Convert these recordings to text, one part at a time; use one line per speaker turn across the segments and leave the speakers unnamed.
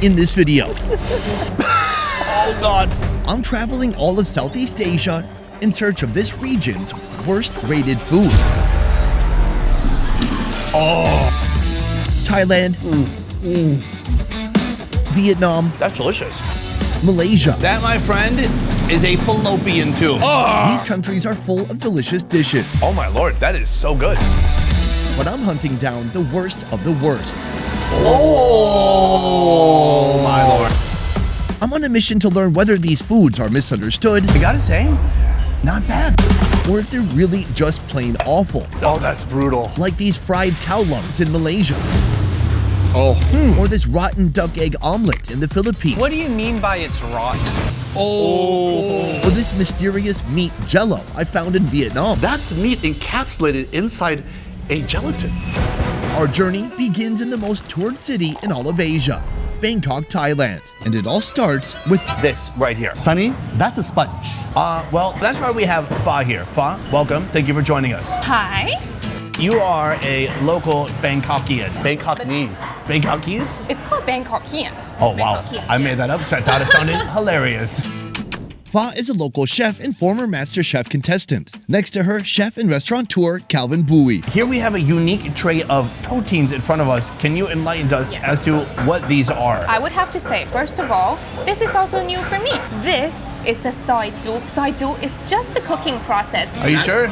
In this video,
Oh God.
I'm traveling all of Southeast Asia in search of this region's worst-rated foods. Thailand, Vietnam,
That's delicious.
Malaysia.
That, my friend, is a fallopian tube.
These countries are full of delicious dishes,
Oh my Lord, that is so good.
but I'm hunting down the worst of the worst.
Oh my Lord.
I'm on a mission to learn whether these foods are misunderstood
I gotta say, not bad.
or if they're really just plain awful,
Oh, that's brutal.
like these fried cow lungs in Malaysia,
Oh.
or this rotten duck egg omelet in the Philippines,
What do you mean by it's rotten?
Oh.
or this mysterious meat jello I found in Vietnam.
That's meat encapsulated inside a gelatin.
Our journey begins in the most toured city in all of Asia, Bangkok, Thailand. And it all starts with
This right here.
Sonny, that's a sponge.
Well, that's why we have Fa here. Fa, welcome. Thank you for joining us.
Hi.
You are a local Bangkokian.
Bangkokese.
Bangkokese?
It's called Bangkokians.
Oh, wow.
Bangkokians,
I made that up because I thought it sounded hilarious.
Fa is a local chef and former Master Chef contestant. Next to her, chef and restaurateur Calvin Bowie.
Here we have a unique tray of proteins in front of us. Can you enlighten us as to what these are?
I would have to say, first of all, this is also new for me. This is a zoi juk. Zoi juk is just a cooking process.
Are you sure?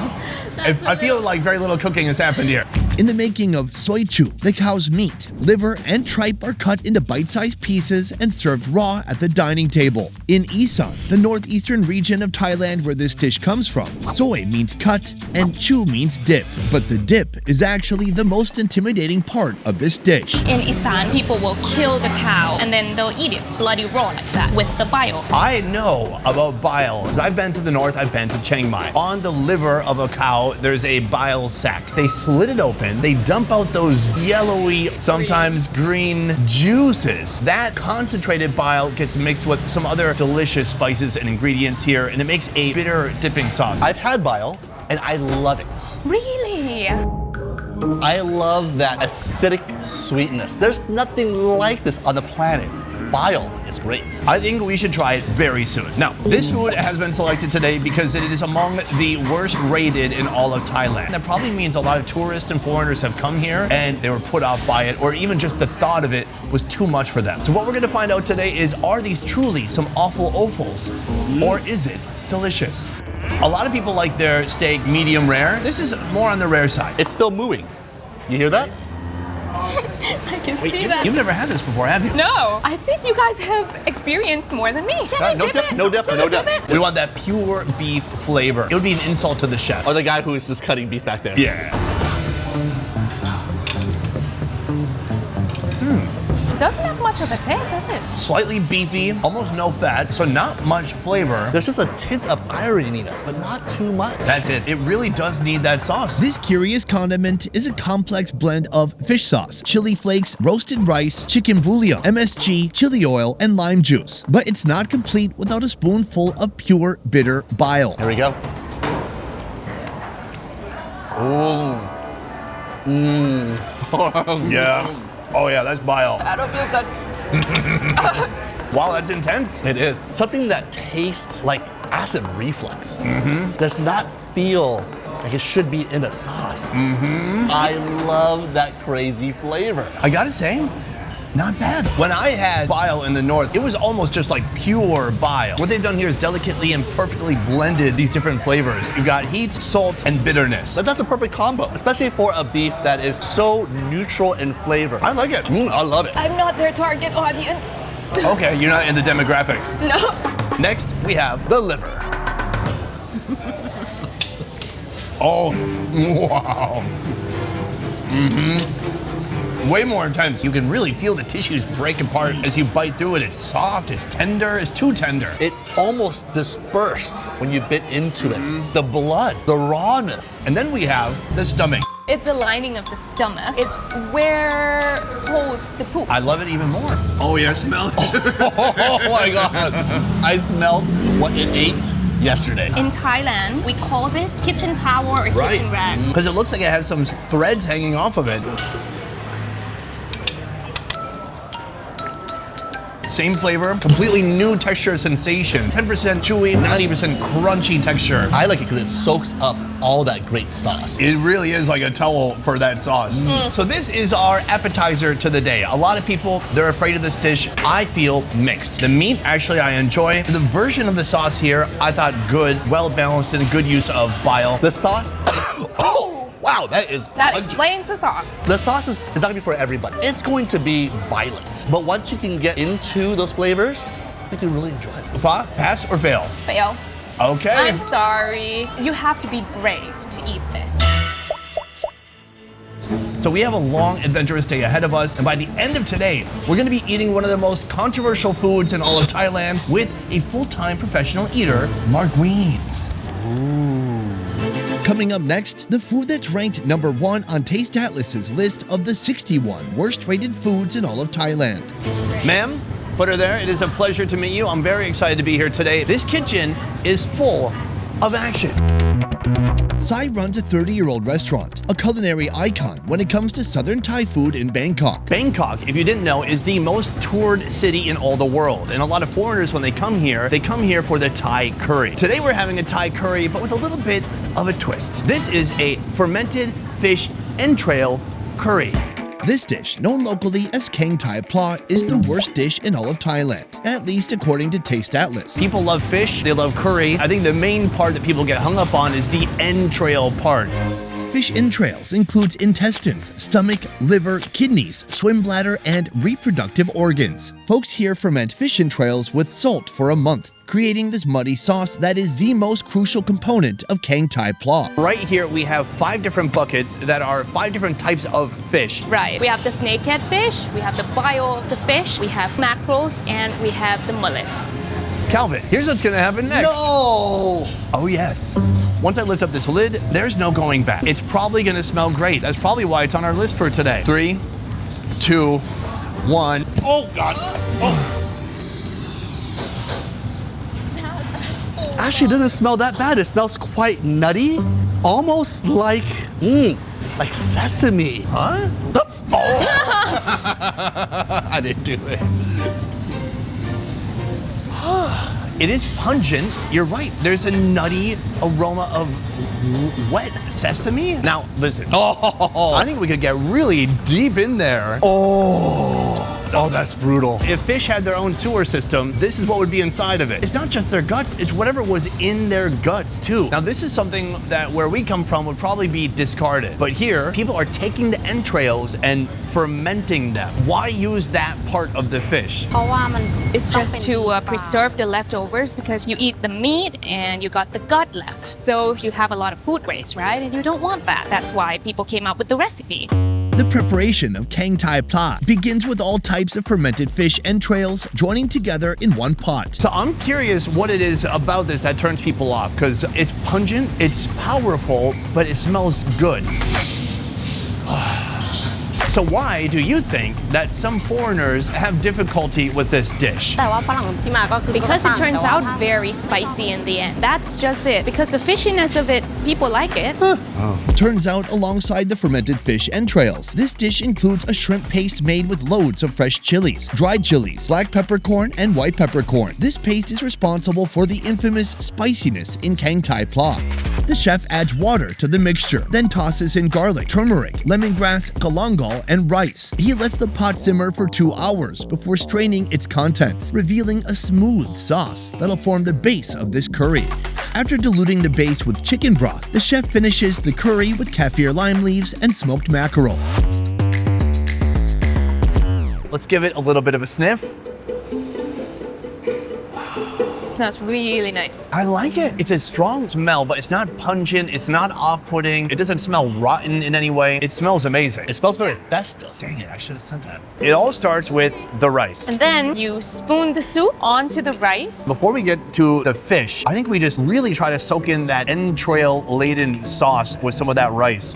I feel like very little cooking has happened here.
In the making of soy chu, the cow's meat, liver, and tripe are cut into bite-sized pieces and served raw at the dining table. In Isan, the northeastern region of Thailand where this dish comes from, soy means cut and chu means dip. But the dip is actually the most intimidating part of this dish.
In Isan, people will kill the cow and then they'll eat it bloody raw like that with the bile.
I know about bile. As I've been to the north, I've been to Chiang Mai. On the liver of a cow, there's a bile sac. They slit it open. They dump out those yellowy, sometimes green juices. That concentrated bile gets mixed with some other delicious spices and ingredients here, and it makes a bitter dipping sauce.
I've had bile, and I love it.
Really?
I love that acidic sweetness. There's nothing like this on the planet. Bile is great.
I think we should try it very soon. Now, this food has been selected today because it is among the worst rated in all of Thailand. That probably means a lot of tourists and foreigners have come here and they were put off by it, or even just the thought of it was too much for them. So what we're gonna find out today is, are these truly some awful offals, or is it delicious? A lot of people like their steak medium rare. This is more on the rare side.
It's still mooing. You hear that?
I can see that.
You've never had this before, have you?
No, I think you guys have experienced more than me. Can I
no
dip
dip,
it?
no dip,
Can
no
I dip
dip.
it?
We want that pure beef flavor. It would be an insult to the chef.
Or the guy who is just cutting beef back there.
Yeah.
It doesn't have much of a taste, does it?
Slightly beefy, almost no fat, so not much flavor.
There's just a tint of irony in this, but not too much.
That's it. It really does need that sauce.
This curious condiment is a complex blend of fish sauce, chili flakes, roasted rice, chicken bouillon, MSG, chili oil, and lime juice. But it's not complete without a spoonful of pure bitter bile.
Here we go. Ooh. Mmm.
Yeah. Oh yeah, that's bile.
I don't feel good.
Wow, that's intense.
It is. Something that tastes like acid reflux. Does not feel like it should be in a sauce. I love that crazy flavor.
I gotta say, not bad. When I had bile in the north, it was almost just like pure bile. What they've done here is delicately and perfectly blended these different flavors. You've got heat, salt, and bitterness.
But that's a perfect combo, especially for a beef that is so neutral in flavor.
I like it.
I love it.
I'm not their target audience.
Okay, you're not in the demographic.
No.
Next, we have the liver. Oh, wow. Way more intense. You can really feel the tissues break apart as you bite through it. It's soft, it's tender, it's too tender.
It almost dispersed when you bit into it. The blood, the rawness.
And then we have the stomach.
It's a lining of the stomach. It's where holds the poop.
I love it even more. Oh yeah, smell it.
Oh my God. I smelled what it ate yesterday.
In Thailand, we call this kitchen towel or kitchen rags.
Because it looks like it has some threads hanging off of it. same flavor, completely new texture sensation. 10% chewy, 90% crunchy texture.
I like it because it soaks up all that great sauce.
It really is like a towel for that sauce. So this is our appetizer to the day. A lot of people, they're afraid of this dish. I feel mixed. The meat, actually, I enjoy. The version of the sauce here, I thought good, well balanced, and a good use of bile.
The sauce, oh, wow, that
explains the sauce.
The sauce is not gonna be for everybody. It's going to be violent. But once you can get into those flavors, you can really enjoy it.
Fa, pass or fail?
Fail.
Okay.
I'm sorry. You have to be brave to eat this.
So we have a long, adventurous day ahead of us, and by the end of today, we're gonna be eating one of the most controversial foods in all of Thailand with a full-time professional eater, Mark Wiens.
Coming up next, the food that's ranked #1 on Taste Atlas's list of the 61 worst-rated foods in all of Thailand.
Ma'am, put her there. It is a pleasure to meet you. I'm very excited to be here today. This kitchen is full of action.
Sai runs a 30-year-old restaurant, a culinary icon when it comes to Southern Thai food in Bangkok.
Bangkok, if you didn't know, is the most toured city in all the world. And a lot of foreigners, when they come here for the Thai curry. Today we're having a Thai curry, but with a little bit of a twist. This is a fermented fish entrail curry.
This dish, known locally as Kaeng Thai Pla, is the worst dish in all of Thailand, at least according to Taste Atlas.
People love fish, they love curry. I think the main part that people get hung up on is the entrail part.
Fish entrails includes intestines, stomach, liver, kidneys, swim bladder, and reproductive organs. Folks here ferment fish entrails with salt for a month, creating this muddy sauce that is the most crucial component of Kaeng Thai Pla.
Right here we have 5 different buckets that are 5 different types of fish.
Right. We have the snakehead fish, we have the bile of the fish, we have mackerels, and we have the mullet.
Calvin, here's what's gonna happen next.
No!
Oh yes. Once I lift up this lid, there's no going back. It's probably gonna smell great. That's probably why it's on our list for today. 3, 2, 1. Oh God. Oh.
Actually, it doesn't smell that bad. It smells quite nutty, almost like sesame.
Huh?
Oh. I didn't do it.
It is pungent. You're right. There's a nutty aroma of wet sesame. Now, listen. I think we could get really deep in there.
Oh, that's brutal.
If fish had their own sewer system, this is what would be inside of it. It's not just their guts, it's whatever was in their guts too. Now this is something that where we come from would probably be discarded. But here, people are taking the entrails and fermenting them. Why use that part of the fish?
It's just to preserve the leftovers because you eat the meat and you got the gut left. So you have a lot of food waste, right? And you don't want that. That's why people came up with the recipe.
The preparation of Kaeng Thai Pla begins with all types of fermented fish entrails joining together in one pot.
So I'm curious what it is about this that turns people off, because it's pungent, it's powerful, but it smells good. So why do you think that some foreigners have difficulty with this dish?
Because it turns out very spicy in the end. That's just it. Because the fishiness of it, people like it.
Turns out, alongside the fermented fish entrails, this dish includes a shrimp paste made with loads of fresh chilies, dried chilies, black peppercorn, and white peppercorn. This paste is responsible for the infamous spiciness in Kaeng Thai Pla. The chef adds water to the mixture, then tosses in garlic, turmeric, lemongrass, galangal, and rice. He lets the pot simmer for 2 hours before straining its contents, revealing a smooth sauce that'll form the base of this curry. After diluting the base with chicken broth, the chef finishes the curry with kaffir lime leaves and smoked mackerel.
Let's give it a little bit of a sniff.
Smells really nice.
I like it. It's a strong smell, but it's not pungent. It's not off-putting. It doesn't smell rotten in any way. It smells amazing.
It smells very festive.
Dang it, I should have said that. It all starts with the rice.
And then you spoon the soup onto the rice.
Before we get to the fish, I think we just really try to soak in that entrail-laden sauce with some of that rice.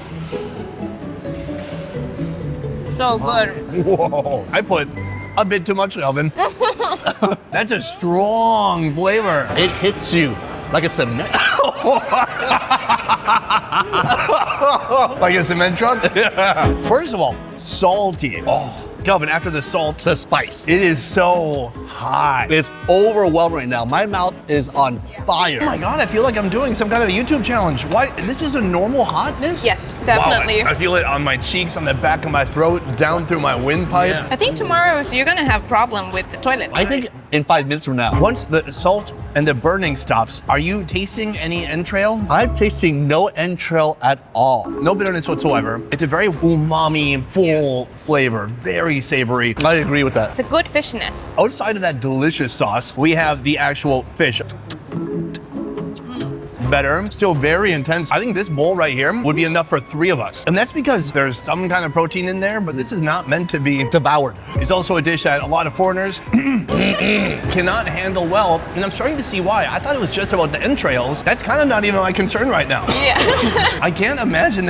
So good.
Whoa, I put a bit too much, Alvin. That's a strong flavor.
It hits you like a cement.
Like a cement truck? First of all, salty. Calvin, after the salt,
The spice.
it is so hot.
It's overwhelming right now. My mouth is on fire.
Oh my God, I feel like I'm doing some kind of a YouTube challenge. Why? This is a normal hotness?
Yes, definitely.
Wow, I feel it on my cheeks, on the back of my throat, down through my windpipe.
Yeah.
I think tomorrow you're gonna have problem with the toilet.
I think in 5 minutes from now,
Once the salt and the burning stops, are you tasting any entrail?
I'm tasting no entrail at all.
No bitterness whatsoever. It's a very umami, full flavor, very savory.
I agree with
It's
that.
a good fishiness.
Outside of that delicious sauce, we have the actual fish. Better, still very intense. I think this bowl right here would be enough for 3 of us. And that's because there's some kind of protein in there, but this is not meant to be
Devoured.
It's also a dish that a lot of foreigners cannot handle well, and I'm starting to see why. I thought it was just about the entrails. That's kind of not even my concern right now.
Yeah.
I can't imagine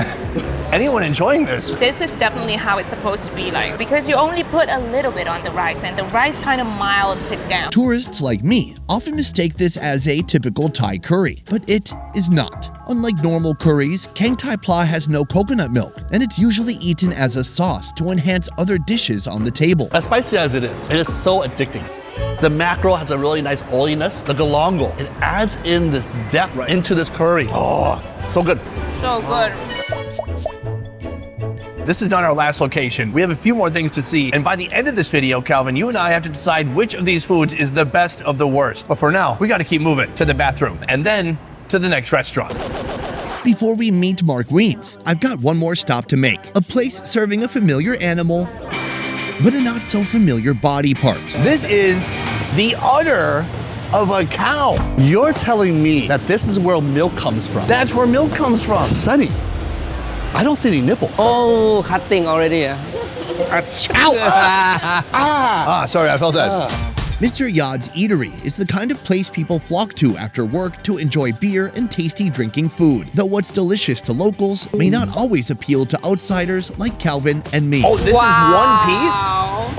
anyone enjoying this.
This is definitely how it's supposed to be like, because you only put a little bit on the rice and the rice kind of milds it down.
Tourists like me often mistake this as a typical Thai curry, but it is not. Unlike normal curries, Kaeng Thai Pla has no coconut milk, and it's usually eaten as a sauce to enhance other dishes on the table.
As spicy as it is so addicting. The mackerel has a really nice oiliness. The galangal, it adds in this depth into this curry. Oh, so good.
So good.
This is not our last location. We have a few more things to see. And by the end of this video, Calvin, you and I have to decide which of these foods is the best of the worst. But for now, we got to keep moving to the bathroom and then to the next restaurant.
Before we meet Mark Wiens, I've got one more stop to make. A place serving a familiar animal, but a not so familiar body part.
This is the udder of a cow.
You're telling me that this is where milk comes from?
That's where milk comes from.
Sunny, I don't see any nipples.
Oh, cutting already.
Sorry, I felt that.
Mr. Yad's Eatery is the kind of place people flock to after work to enjoy beer and tasty drinking food. Though what's delicious to locals may not always appeal to outsiders like Calvin and me.
Oh, this is one piece?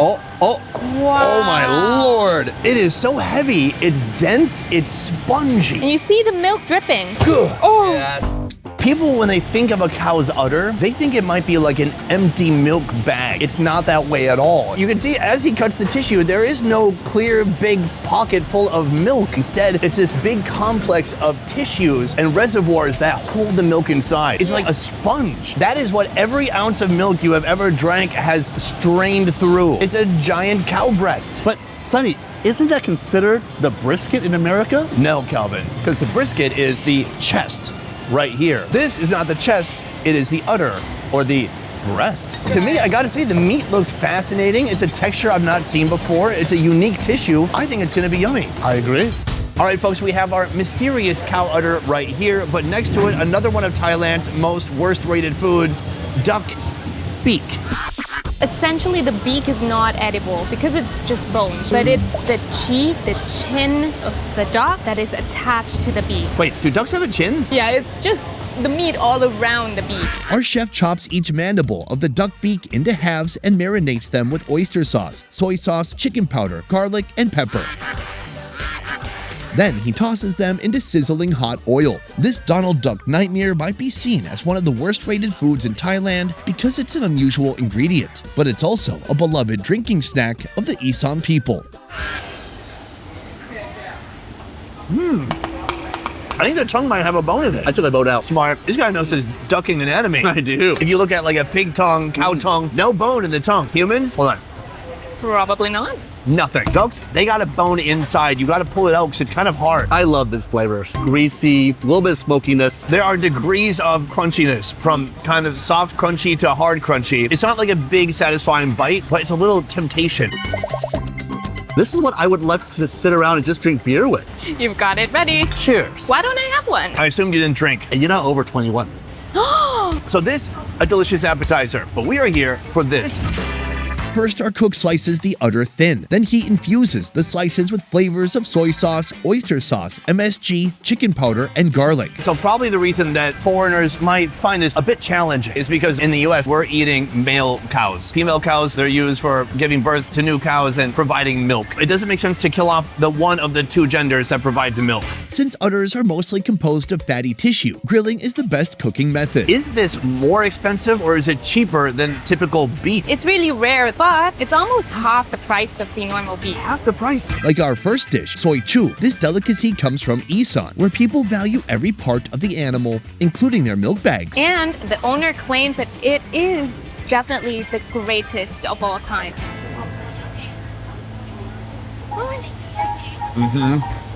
Oh,
Oh my Lord. It is so heavy. It's dense. It's spongy.
And you see the milk dripping.
Ugh.
Oh,
People, when they think of a cow's udder, they think it might be like an empty milk bag. It's not that way at all. You can see as he cuts the tissue, there is no clear big pocket full of milk. Instead, it's this big complex of tissues and reservoirs that hold the milk inside. It's like a sponge. That is what every ounce of milk you have ever drank has strained through. It's a giant cow breast.
but Sunny, isn't that considered the brisket in America?
No, Calvin, because the brisket is the chest right here. This is not the chest, it is the udder or the breast. To me, I gotta say, the meat looks fascinating. It's a texture I've not seen before. It's a unique tissue. I think it's gonna be yummy.
I agree.
All right, folks, we have our mysterious cow udder right here, but next to it, another one of Thailand's most worst rated foods, duck beak.
essentially the beak is not edible because it's just bones, but it's the cheek, the chin of the duck that is attached to the beak.
Wait, do ducks have a chin?
Yeah, it's just the meat all around the beak.
Our chef chops each mandible of the duck beak into halves and marinates them with oyster sauce, soy sauce, chicken powder, garlic, and pepper. Then he tosses them into sizzling hot oil. This Donald Duck nightmare might be seen as one of the worst rated foods in Thailand because it's an unusual ingredient, but it's also a beloved drinking snack of the Isan people.
I think the tongue might have a bone in it.
I took my bone out.
Smart. This guy knows his ducking anatomy.
I do.
If you look at like a pig tongue, cow tongue, no bone in the tongue. Humans, hold on,
Probably not.
nothing. Ducks, they got a bone inside. You got to pull it out because it's kind of hard.
I love this flavor. Greasy, a little bit of smokiness.
There are degrees of crunchiness, from kind of soft crunchy to hard crunchy. It's not like a big satisfying bite, but it's a little temptation.
This is what I would love to sit around and just drink beer with.
You've got it ready.
Cheers.
Why don't I have one?
I assumed you didn't drink.
And you're not over 21.
So this, a delicious appetizer, but we are here for this.
First, our cook slices the udder thin. Then he infuses the slices with flavors of soy sauce, oyster sauce, MSG, chicken powder, and garlic.
So probably the reason that foreigners might find this a bit challenging is because in the US, we're eating male cows. Female cows, they're used for giving birth to new cows and providing milk. It doesn't make sense to kill off the one of the two genders that provides the milk.
Since udders are mostly composed of fatty tissue, grilling is the best cooking method.
Is this more expensive or is it cheaper than typical beef?
It's really rare, but but it's almost half the price of the normal beef.
Half the price.
Like our first dish, soy chu, this delicacy comes from Isan, where people value every part of the animal, including their milk bags.
And the owner claims that it is definitely the greatest of all time.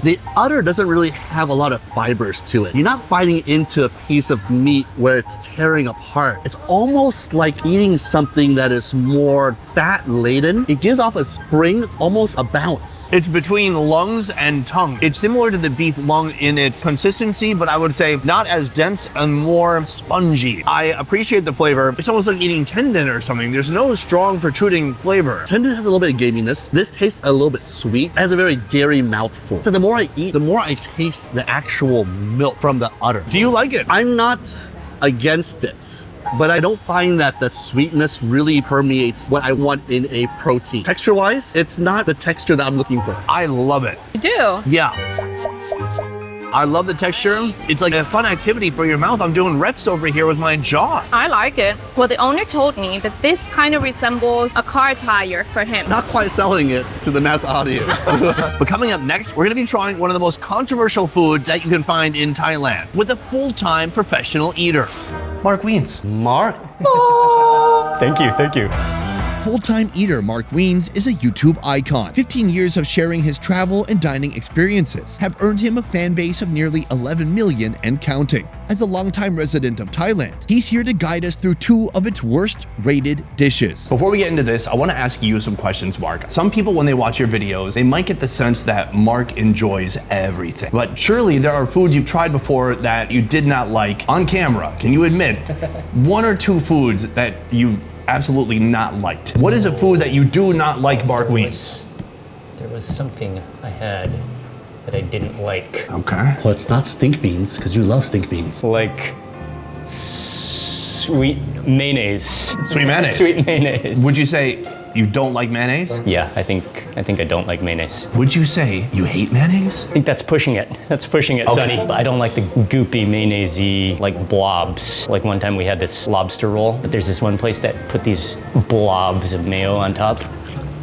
The udder doesn't really have a lot of fibers to it. You're not biting into a piece of meat where it's tearing apart. It's almost like eating something that is more fat laden. It gives off a spring, almost a bounce.
It's between lungs and tongue. It's similar to the beef lung in its consistency, but I would say not as dense and more spongy. I appreciate the flavor. It's almost like eating tendon or something. There's no strong protruding flavor.
Tendon has a little bit of gaminess. This tastes a little bit sweet. It has a very dairy mouthful. So the more I eat, the more I taste the actual milk from the udder.
Do you like it?
I'm not against it, but I don't find that the sweetness really permeates what I want in a protein. Texture-wise, it's not the texture that I'm looking for.
I love it.
You do?
Yeah. I love the texture. It's like a fun activity for your mouth. I'm doing reps over here with my jaw.
I like it. Well, the owner told me that this kind of resembles a car tire for him.
Not quite selling it to the mass audience.
But coming up next, we're gonna be trying one of the most controversial foods that you can find in Thailand with a full-time professional eater. Mark Wiens.
Mark?
Thank you.
Full-time eater Mark Wiens is a YouTube icon. 15 years of sharing his travel and dining experiences have earned him a fan base of nearly 11 million and counting. As a longtime resident of Thailand, he's here to guide us through 2 of its worst-rated dishes.
Before we get into this, I want to ask you some questions, Mark. Some people, when they watch your videos, they might get the sense that Mark enjoys everything. But surely there are foods you've tried before that you did not like on camera. Can you admit 1 or 2 foods that you've absolutely not liked? What is a food that you do not like, Mark Wiens?
There was something I had that I didn't like.
Okay.
Well, it's not stink beans, because you love stink beans.
Like sweet mayonnaise.
Sweet mayonnaise.
Sweet mayonnaise.
Would you say you don't like mayonnaise?
Yeah, I think I don't like mayonnaise.
Would you say you hate mayonnaise?
I think that's pushing it. Okay. Sonny. I don't like the goopy mayonnaise-y, like blobs. Like one time we had this lobster roll, but there's this one place that put these blobs of mayo on top.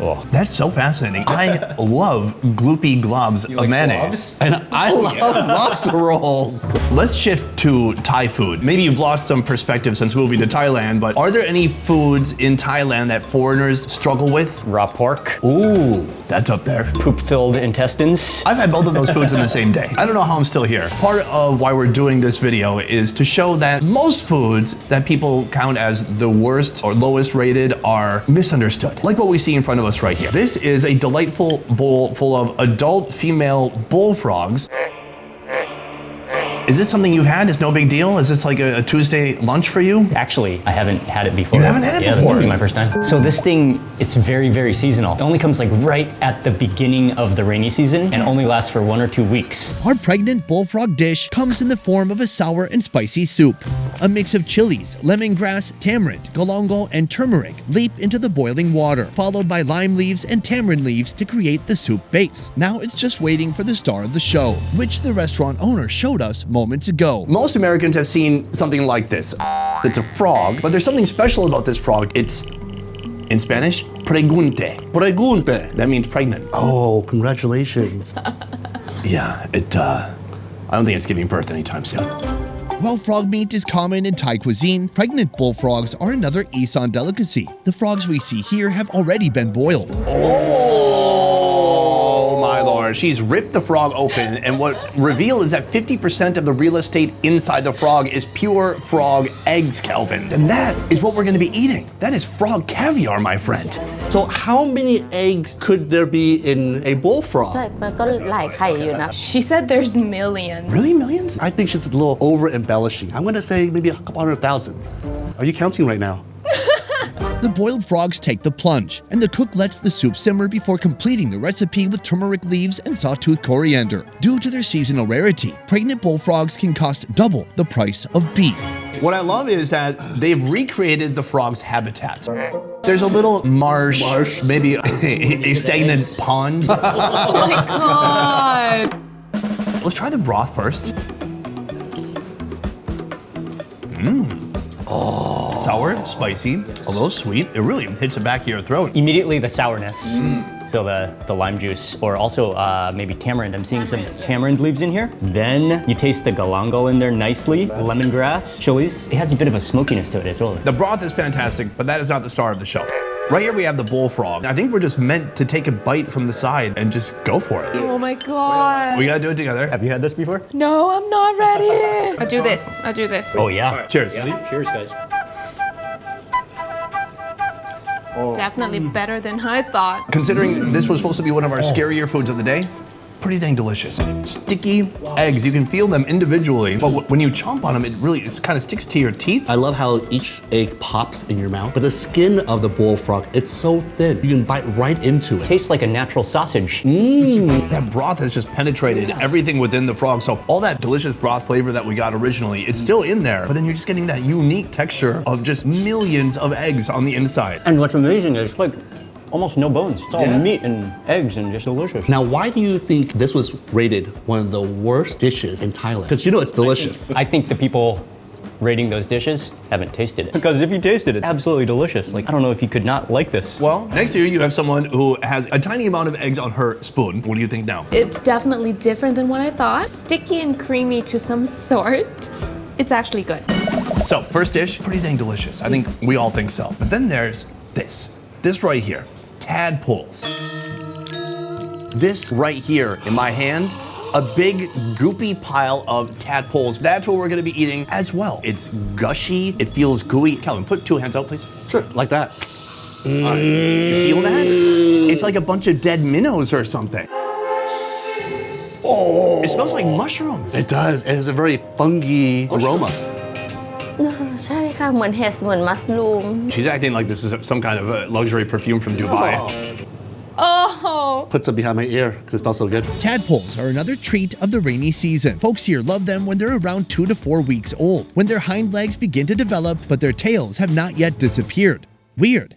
Oh.
That's so fascinating. I love gloopy globs of mayonnaise.
And I love lobster rolls.
Let's shift to Thai food. Maybe you've lost some perspective since moving to Thailand, but are there any foods in Thailand that foreigners struggle with?
Raw pork,
Ooh, that's up there.
poop-filled intestines.
I've had both of those foods in the same day. I don't know how I'm still here. Part of why we're doing this video is to show that most foods that people count as the worst or lowest rated are misunderstood. Like what we see in front of us right here. This is a delightful bowl full of adult female bullfrogs. Is this something you've had? It's no big deal? Is this like a Tuesday lunch for you?
Actually, I haven't had it before.
You haven't had it
Yeah,
before?
this will be my first time. So this thing, it's very, very seasonal. It only comes like right at the beginning of the rainy season and only lasts for 1 or 2 weeks.
Our pregnant bullfrog dish comes in the form of a sour and spicy soup. A mix of chilies, lemongrass, tamarind, galangal, and turmeric leap into the boiling water, followed by lime leaves and tamarind leaves to create the soup base. Now it's just waiting for the star of the show, which the restaurant owner showed us moments ago.
Most Americans have seen something like this. It's a frog, but there's something special about this frog. It's, in Spanish, pregunte.
Pregunte.
That means pregnant.
Oh, congratulations.
Yeah, I don't think it's giving birth anytime soon.
While frog meat is common in Thai cuisine, pregnant bullfrogs are another Isan delicacy. The frogs we see here have already been boiled.
Oh my lord. She's ripped the frog open, and what's revealed is that 50% of the real estate inside the frog is pure frog eggs, Kelvin. And that is what we're gonna be eating. That is frog caviar, my friend.
So how many eggs could there be in a bullfrog?
ใช่มันก็หลายไข่อยู่นะ
She said there's millions.
Really, millions?
I think she's a little over embellishing. I'm gonna say maybe a couple 100,000. Are you counting right now?
The boiled frogs take the plunge, and the cook lets the soup simmer before completing the recipe with turmeric leaves and sawtooth coriander. Due to their seasonal rarity, pregnant bullfrogs can cost double the price of beef.
What I love is that they've recreated the frog's habitat. There's a little marsh. Maybe a stagnant pond.
Oh my god.
Let's try the broth first. Sour, spicy, a little sweet. It really hits the back of your throat.
Immediately the sourness. So the lime juice, or also maybe tamarind. I'm seeing some tamarind leaves in here. Then you taste the galangal in there nicely. Lemongrass, chilies. It has a bit of a smokiness to it as well.
The broth is fantastic, but that is not the star of the show. Right here we have the bullfrog. I think we're just meant to take a bite from the side and just go for it.
Oh my god.
We gotta do it together.
Have you had this before?
No, I'm not ready. I'll do this. I'll do this.
Oh yeah.
Cheers.
Cheers, guys.
Definitely better than I thought.
Considering this was supposed to be one of our scarier foods of the day, pretty dang delicious. Sticky eggs, you can feel them individually, but when you chomp on them, it kind of sticks to your teeth.
I love how each egg pops in your mouth, but the skin of the bullfrog, it's so thin. You can bite right into it.
Tastes like a natural sausage.
That broth has just penetrated everything within the frog. So all that delicious broth flavor that we got originally, it's still in there, but then you're just getting that unique texture of just millions of eggs on the inside.
And what's amazing is like almost no bones. It's all meat and eggs and just delicious.
Now, why do you think this was rated one of the worst dishes in Thailand? Because you know it's delicious.
I think the people rating those dishes haven't tasted it. Because if you tasted it, absolutely delicious. Like, I don't know if you could not like this.
Well, next to you have someone who has a tiny amount of eggs on her spoon. What do you think now?
It's definitely different than what I thought. Sticky and creamy to some sort. It's actually good.
So, first dish, pretty dang delicious. I think we all think so. But then there's this. This right here. Tadpoles. This right here in my hand, a big goopy pile of tadpoles. That's what we're gonna be eating as well. It's gushy, it feels gooey. Calvin, put 2 hands out, please.
Sure, like that.
You feel that? It's like a bunch of dead minnows or something. Oh, it smells like mushrooms.
It does. It has a very funky aroma.
ใช่ค่ะเหมือนเห็ดเหมือนมัสลูม
She's acting like this is some kind of a luxury perfume from Dubai.
Oh.
Put some behind my ear because it smells so good.
Tadpoles are another treat of the rainy season. Folks here love them when they're around 2 to 4 weeks old, when their hind legs begin to develop but their tails have not yet disappeared. Weird.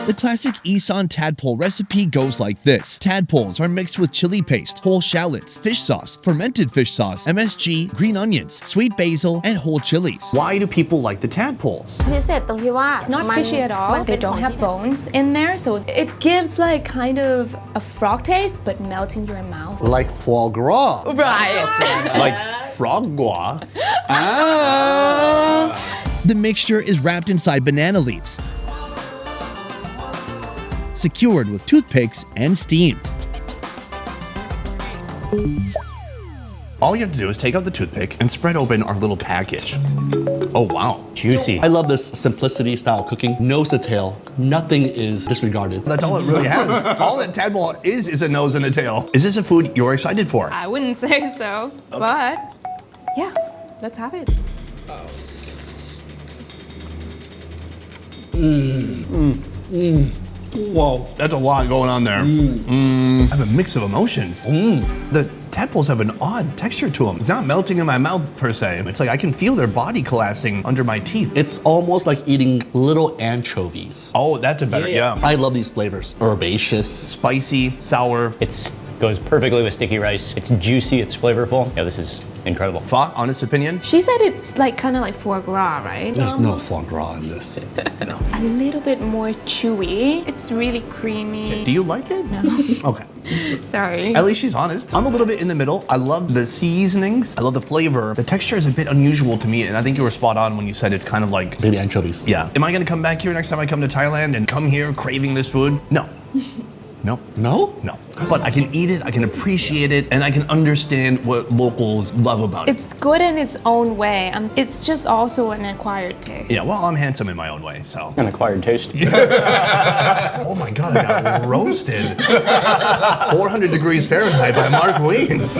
The classic Isan tadpole recipe goes like this. Tadpoles are mixed with chili paste, whole shallots, fish sauce, fermented fish sauce, MSG, green onions, sweet basil, and whole chilies.
Why do people like the tadpoles?
พิเศษตรงที่ว่า
It's not fishy at all. They don't have bones in there, so it gives like kind of a frog taste, but melt in your mouth.
Like foie gras.
Right.
Like frog gua.
The mixture is wrapped inside banana leaves, secured with toothpicks and steamed.
All you have to do is take out the toothpick and spread open our little package. Oh, wow.
Juicy.
I love this simplicity style cooking. Nose to tail. Nothing is disregarded.
That's all it really has. All that tadpole is a nose and a tail. Is this a food you're excited for?
I wouldn't say so, but yeah, let's have it.
Whoa, that's a lot going on there. I have a mix of emotions. The tadpoles have an odd texture to them. It's not melting in my mouth per se. It's like I can feel their body collapsing under my teeth.
It's almost like eating little anchovies.
Oh, that's a better, yeah.
I love these flavors. Herbaceous.
Spicy, sour.
It's goes perfectly with sticky rice. It's juicy, it's flavorful. Yeah, this is incredible.
Fa, honest opinion?
She said it's like kind of like foie gras, right?
There's no foie gras in this.
No.
A little bit more chewy. It's really creamy.
Do you like it?
No.
Okay.
Sorry.
At least she's honest. I'm a little bit in the middle. I love the seasonings. I love the flavor. The texture is a bit unusual to me, and I think you were spot on when you said it's kind of like...
Baby anchovies.
Yeah. Am I gonna come back here next time I come to Thailand and come here craving this food? No. No.
No?
No. But I can eat it, I can appreciate it, and I can understand what locals love about it.
It's good in its own way. It's just also an acquired taste.
Yeah, well, I'm handsome in my own way, so.
An acquired taste.
Oh my God, I got roasted. 400 degrees Fahrenheit by Mark Wiens.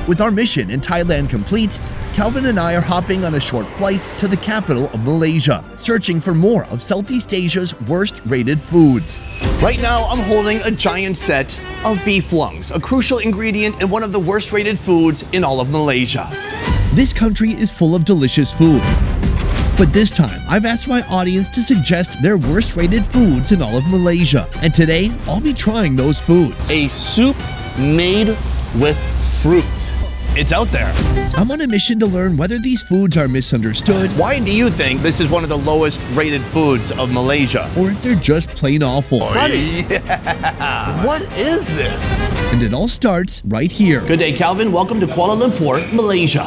With our mission in Thailand complete, Calvin and I are hopping on a short flight to the capital of Malaysia, searching for more of Southeast Asia's worst-rated foods.
Right now, I'm holding a giant set of beef lungs, a crucial ingredient in one of the worst-rated foods in all of Malaysia.
This country is full of delicious food. But this time, I've asked my audience to suggest their worst-rated foods in all of Malaysia. And today, I'll be trying those foods.
A soup made with fruit.
It's out there.
I'm on a mission to learn whether these foods are misunderstood
Why do you think this is one of the lowest rated foods of Malaysia?
or if they're just plain awful.
Sonny, what is this?
And it all starts right here.
Good day, Calvin. Welcome to Kuala Lumpur, Malaysia.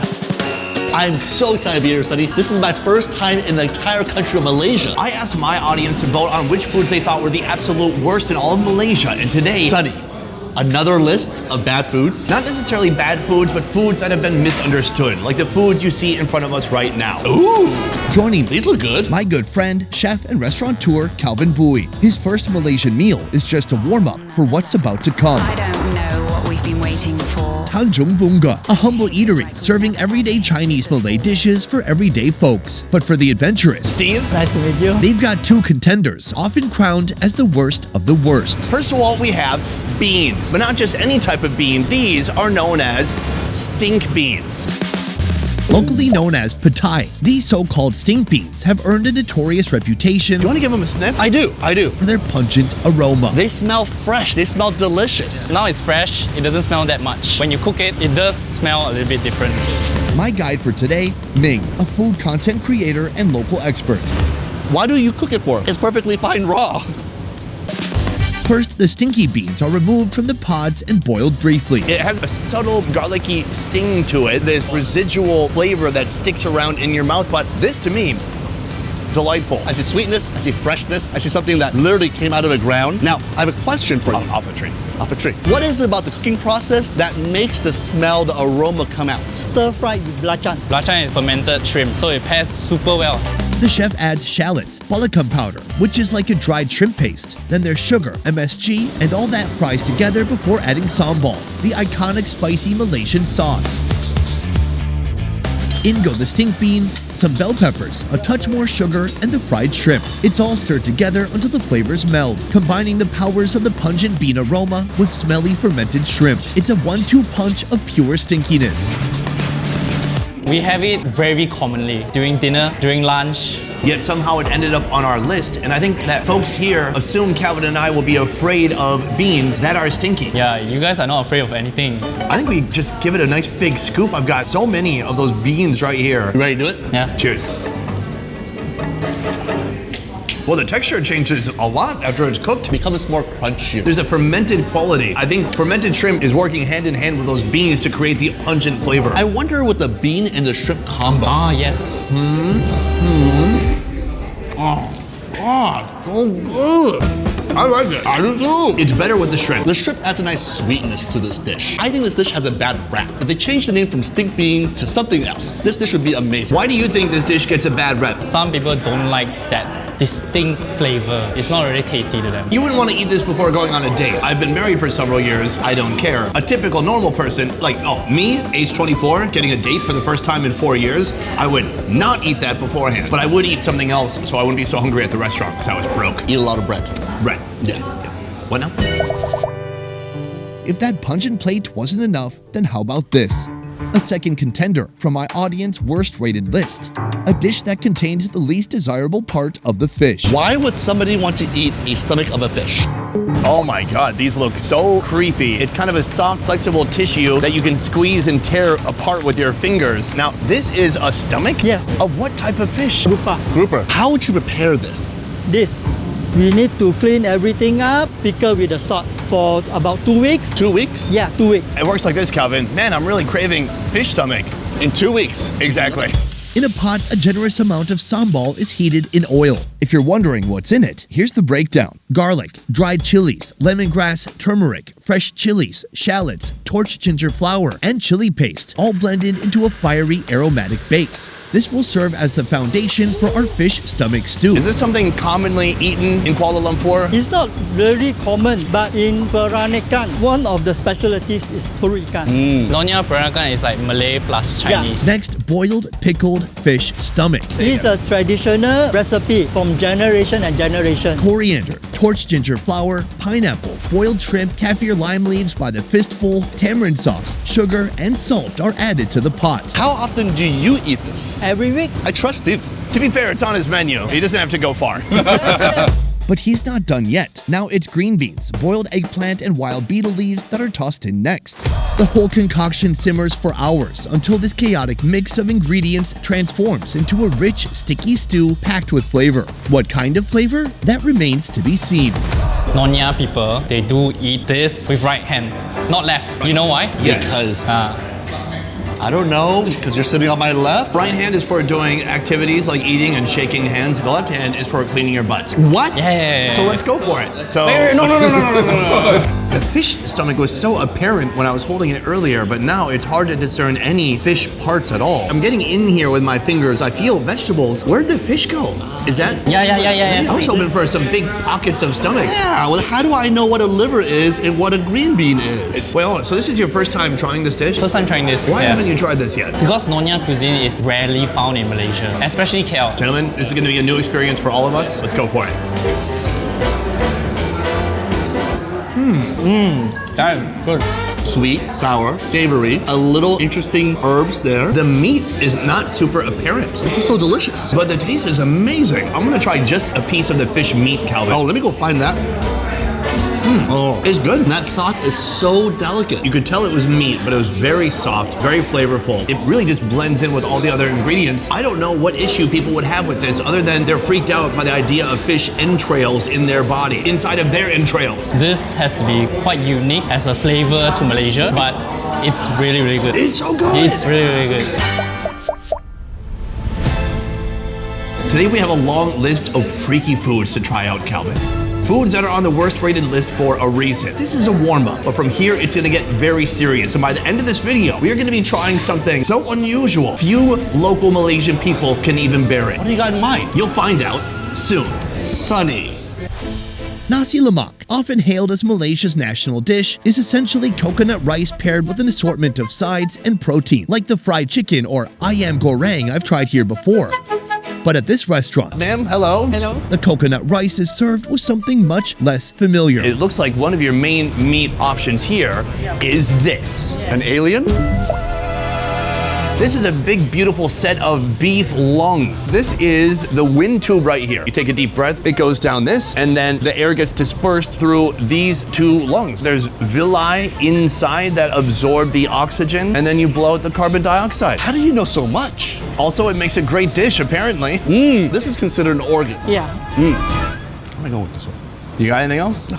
I'm so excited to be here, Sonny. This is my first time in the entire country of Malaysia.
I asked my audience to vote on which foods they thought were the absolute worst in all of Malaysia, and today,
Sonny, another list of bad foods.
not necessarily bad foods, but foods that have been misunderstood, like the foods you see in front of us right now.
Ooh,
Joining me,
these look good.
my good friend, chef and restaurateur Calvin Bui. His first Malaysian meal is just a warm-up for what's about to come.
I don't know what we've been waiting for.
Tanjung Bunga, a humble eatery serving everyday Chinese Malay dishes for everyday folks. But for the adventurous,
Steve?
Nice to meet you.
they've got two contenders, often crowned as the worst of the worst.
First of all, we have beans, but not just any type of beans. These are known as stink beans.
Locally known as patai, these so-called stink beans have earned a notorious reputation
You want to give them a sniff?
I do.
for their pungent aroma.
They smell fresh. They smell delicious.
Now it's fresh, it doesn't smell that much. When you cook it, it does smell a little bit different.
My guide for today, Ming, a food content creator and local expert.
Why do you cook it for? It's perfectly fine raw.
First, the stinky beans are removed from the pods and boiled briefly.
It has a subtle garlicky sting to it, this residual flavor that sticks around in your mouth, but this to me, delightful.
I see sweetness, I see freshness, I see something that literally came out of the ground. Now, I have a question for you.
Off a tree.
Off a tree. What is it about the cooking process that makes the smell, the aroma come out?
Stir-fried with belacan.
Belacan is fermented shrimp, so it pairs super well.
The chef adds shallots, balakam powder, which is like a dried shrimp paste. Then there's sugar, MSG, and all that fries together before adding sambal, the iconic spicy Malaysian sauce. In go the stink beans, some bell peppers, a touch more sugar, and the fried shrimp. It's all stirred together until the flavors meld, combining the powers of the pungent bean aroma with smelly fermented shrimp. It's a 1-2 punch of pure stinkiness.
We have it very commonly during dinner, during lunch.
Yet somehow it ended up on our list, and I think that folks here assume Calvin and I will be afraid of beans that are stinky.
Yeah, you guys are not afraid of anything.
I think we just give it a nice big scoop. I've got so many of those beans right here.
You ready to do it?
Yeah.
Cheers. Well, the texture changes a lot after it's cooked.
It becomes more crunchy.
There's a fermented quality. I think fermented shrimp is working hand in hand with those beans to create the pungent flavor.
I wonder what the bean and the shrimp combo.
Ah, yes.
So good. I like it. I do too.
It's better with the shrimp.
The shrimp adds a nice sweetness to this dish. I think this dish has a bad rap. If they change the name from stink bean to something else, this dish would be amazing.
Why do you think this dish gets a bad rep?
Some people don't like that distinct flavor. It's not really tasty to them.
You wouldn't want to eat this before going on a date. I've been married for several years. I don't care. A typical normal person, like, me, age 24, getting a date for the first time in 4 years, I would not eat that beforehand. But I would eat something else so I wouldn't be so hungry at the restaurant because I was broke.
Eat a lot of bread.
Right.
Yeah.
What now?
If that pungent plate wasn't enough, then how about this? A second contender from my audience worst rated list. A dish that contains the least desirable part of the fish.
Why would somebody want to eat a stomach of a fish?
Oh my God, these look so creepy. It's kind of a soft, flexible tissue that you can squeeze and tear apart with your fingers. Now, this is a stomach?
Yes.
Of what type of fish?
Grouper, how would you prepare this?
This. We need to clean everything up, pickle with the salt for about 2 weeks.
2 weeks?
Yeah, 2 weeks.
It works like this, Calvin. Man, I'm really craving fish stomach.
In 2 weeks.
Exactly.
In a pot, a generous amount of sambal is heated in oil. If you're wondering what's in it, here's the breakdown. Garlic, dried chilies, lemongrass, turmeric, fresh chilies, shallots, torch ginger flour, and chili paste, all blended into a fiery aromatic base. This will serve as the foundation for our fish stomach stew.
Is this something commonly eaten in Kuala Lumpur?
It's not very common, but in Peranakan, one of the specialties is puri ikan.
Nonya Peranakan is like Malay plus Chinese.
Next, boiled, pickled fish stomach.
It's a traditional recipe from generation and generation.
Coriander, torch ginger flour, pineapple, boiled shrimp, kaffir lime leaves by the fistful, tamarind sauce, sugar, and salt are added to the pot.
How often do you eat this?
Every week.
I trust Steve.
To be fair, it's on his menu. He doesn't have to go far.
But he's not done yet. Now it's green beans, boiled eggplant, and wild beetle leaves that are tossed in next. The whole concoction simmers for hours until this chaotic mix of ingredients transforms into a rich, sticky stew packed with flavor. What kind of flavor? That remains to be seen.
Nonya people, they do eat this with right hand, not left. You know why?
Yes.
Because I don't know, because you're sitting on my left.
Right hand is for doing activities like eating and shaking hands. The left hand is for cleaning your butt.
What?
Yeah.
So let's go for it. So
No.
the fish stomach was so apparent when I was holding it earlier, but now it's hard to discern any fish parts at all. I'm getting in here with my fingers. I feel vegetables. Where'd the fish go? Is that?
Yeah.
I was hoping for some big pockets of stomach.
Yeah, well, how do I know what a liver is and what a green bean is?
Well, so this is your first time trying this dish?
First time trying this.
Why
yeah.
haven't you tried this yet?
Because Nonya cuisine is rarely found in Malaysia, especially KL.
Gentlemen, this is going to be a new experience for all of us. Let's go for it.
Damn, good.
Sweet, sour, savory, a little interesting herbs there.
The meat is not super apparent,
This is so delicious.
but the taste is amazing. I'm going to try just a piece of the fish meat, Calvin.
Oh, let me go find that. Oh,
It's good.
that sauce is so delicate.
You could tell it was meat, but it was very soft, very flavorful. It really just blends in with all the other ingredients. I don't know what issue people would have with this other than they're freaked out by the idea of fish entrails in their body, inside of their entrails.
This has to be quite unique as a flavor to Malaysia, but it's really, really good.
It's so good.
It's really, really good.
Today we have a long list of freaky foods to try out, Calvin. Foods that are on the worst rated list for a reason. This is a warm-up, but from here it's gonna get very serious. And by the end of this video, we are gonna be trying something so unusual, few local Malaysian people can even bear it.
What do you got in mind?
You'll find out soon.
Sunny.
Nasi Lemak, often hailed as Malaysia's national dish, is essentially coconut rice paired with an assortment of sides and protein, like the fried chicken or ayam goreng I've tried here before. But at this restaurant,
Ma'am, hello.
the coconut rice is served with something much less familiar.
It looks like one of your main meat options here is this.
An alien?
This is a big, beautiful set of beef lungs. This is the wind tube right here. You take a deep breath, it goes down this, and then the air gets dispersed through these two lungs. There's villi inside that absorb the oxygen, and then you blow out the carbon dioxide.
How do you know so much?
Also, it makes a great dish, apparently.
This is considered an organ.
Yeah.
I'm gonna go with this one.
You got anything else?
No.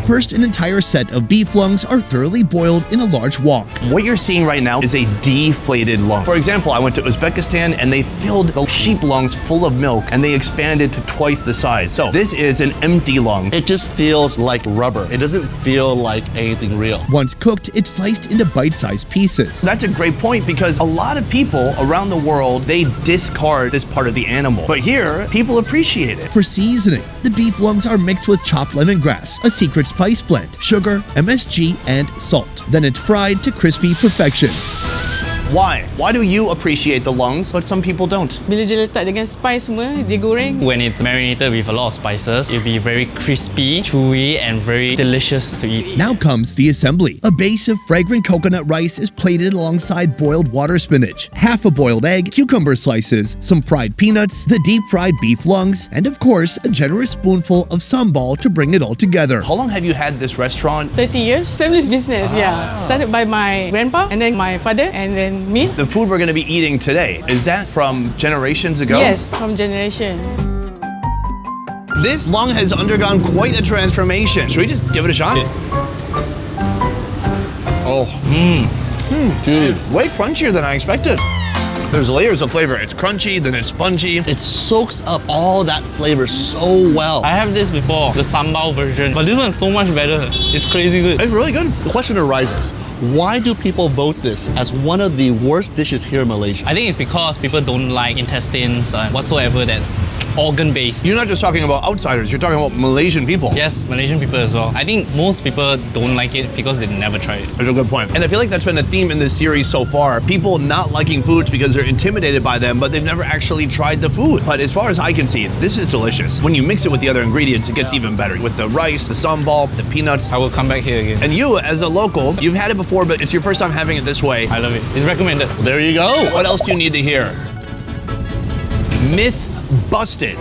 First, an entire set of beef lungs are thoroughly boiled in a large wok.
What you're seeing right now is a deflated lung. For example, I went to Uzbekistan and they filled the sheep lungs full of milk and they expanded to twice the size. So this is an empty lung.
It just feels like rubber. It doesn't feel like anything real.
Once cooked, it's sliced into bite-sized pieces.
That's a great point because a lot of people around the world, they discard this part of the animal. But here, people appreciate it.
For seasoning, the beef lungs are mixed with chopped lemongrass, a secret spice blend, sugar, MSG, and salt. Then it's fried to crispy perfection.
Why? Why do you appreciate the lungs, but some people don't?
Bila dia letak dengan spice semua, dia goreng.
When it's marinated with a lot of spices, it'll be very crispy, chewy, and very delicious to eat.
Now comes the assembly. A base of fragrant coconut rice is plated alongside boiled water spinach, half a boiled egg, cucumber slices, some fried peanuts, the deep-fried beef lungs, and of course, a generous spoonful of sambal to bring it all together.
How long have you had this restaurant?
30 years. Family's business, yeah. Started by my grandpa and then my father and then me.
The food we're going to be eating today, is that from generations ago?
Yes, from generation.
This lung has undergone quite a transformation. Should we just give it a shot?
Cheers.
Oh. Dude.
Way crunchier than I expected. There's layers of flavor. It's crunchy, then it's spongy.
It soaks up all that flavor so well.
I have this before, the sambal version, but this one's so much better. It's crazy good.
It's really good.
The question arises, why do people vote this as one of the worst dishes here in Malaysia?
I think it's because people don't like intestines and whatsoever that's organ-based.
You're not just talking about outsiders, you're talking about Malaysian people.
Yes, Malaysian people as well. I think most people don't like it because they never tried it.
That's a good point. And I feel like that's been a theme in this series so far. People not liking foods because they're intimidated by them, but they've never actually tried the food. But as far as I can see, this is delicious. When you mix it with the other ingredients, it gets even better. With the rice, the sambal, the peanuts.
I will come back here again.
And you, as a local, you've had it before, but it's your first time having it this way.
I love it. It's recommended.
There you go. What else do you need to hear? Myth busted.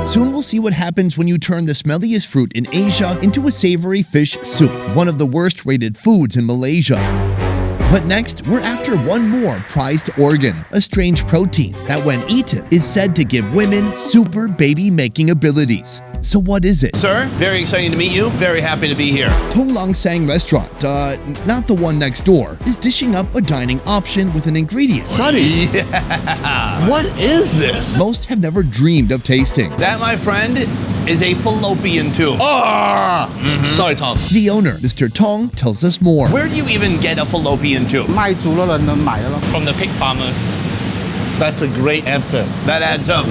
Soon we'll see what happens when you turn the smelliest fruit in Asia into a savory fish soup, one of the worst rated foods in Malaysia. But next, we're after one more prized organ, a strange protein that when eaten is said to give women super baby-making abilities. So what is it?
Sir, very exciting to meet you. Very happy to be here.
Tong Lang Sang restaurant, not the one next door, is dishing up a dining option with an ingredient
Sonny, what is this?
most have never dreamed of tasting.
That, my friend, is a fallopian tube.
Sorry, Tom.
The owner, Mr. Tong, tells us more.
Where do you even get a fallopian tube?
From the pig farmers.
That's a great answer.
That adds up.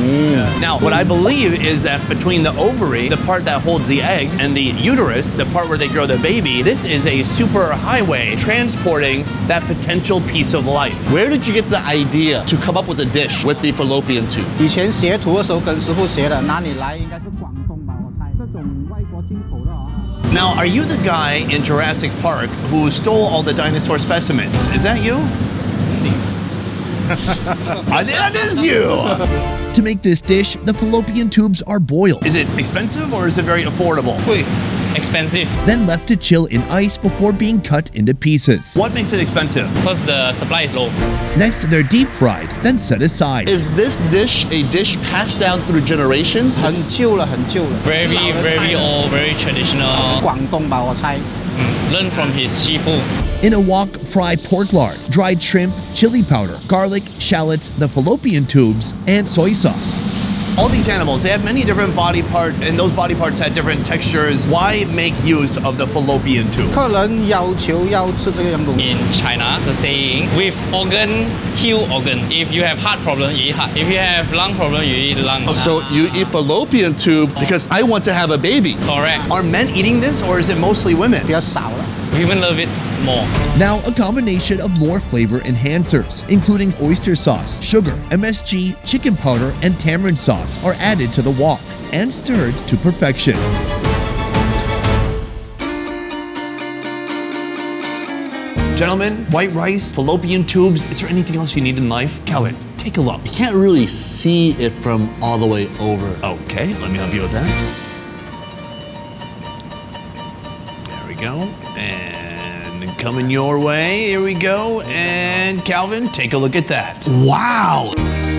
Now, what I believe is that between the ovary, the part that holds the eggs, and the uterus, the part where they grow the baby, this is a super highway transporting that potential piece of life.
Where did you get the idea to come up with a dish with the fallopian tube?
以前学徒的时候跟师傅学的，哪里来？应该是广东吧，我猜。这种外国进口的哦。
Now, are you the guy in Jurassic Park who stole all the dinosaur specimens? Is that you? That is you!
To make this dish, the fallopian tubes are boiled,
Is it expensive or is it very affordable?
Expensive
then left to chill in ice before being cut into pieces.
What makes it expensive?
because the supply is low.
Next, they're deep fried, then set aside.
Is this dish a dish passed down through generations?
很旧了，很旧了。
Very, very old, very traditional.
广东吧，我猜。
Learn from his shifu.
In a wok, fry pork lard, dried shrimp, chili powder, garlic, shallots, the fallopian tubes, and soy sauce.
All these animals, they have many different body parts, and those body parts have different textures. Why make use of the fallopian tube?
客人要求要吃这个样东西。
In China, it's a saying, with organ, heal organ. If you have heart problem, you eat heart. If you have lung problem, you eat lungs.
So you eat fallopian tube because I want to have a baby.
Correct.
Are men eating this, or is it mostly women?
比较少了。
Women love it more.
Now, a combination of more flavor enhancers, including oyster sauce, sugar, MSG, chicken powder, and tamarind sauce, are added to the wok and stirred to perfection.
Gentlemen, white rice, fallopian tubes. Is there anything else you need in life? Calvin, take a look.
You can't really see it from all the way over.
Okay, let me help you with that. There we go. And coming your way. Here we go. And Calvin, take a look at that.
Wow!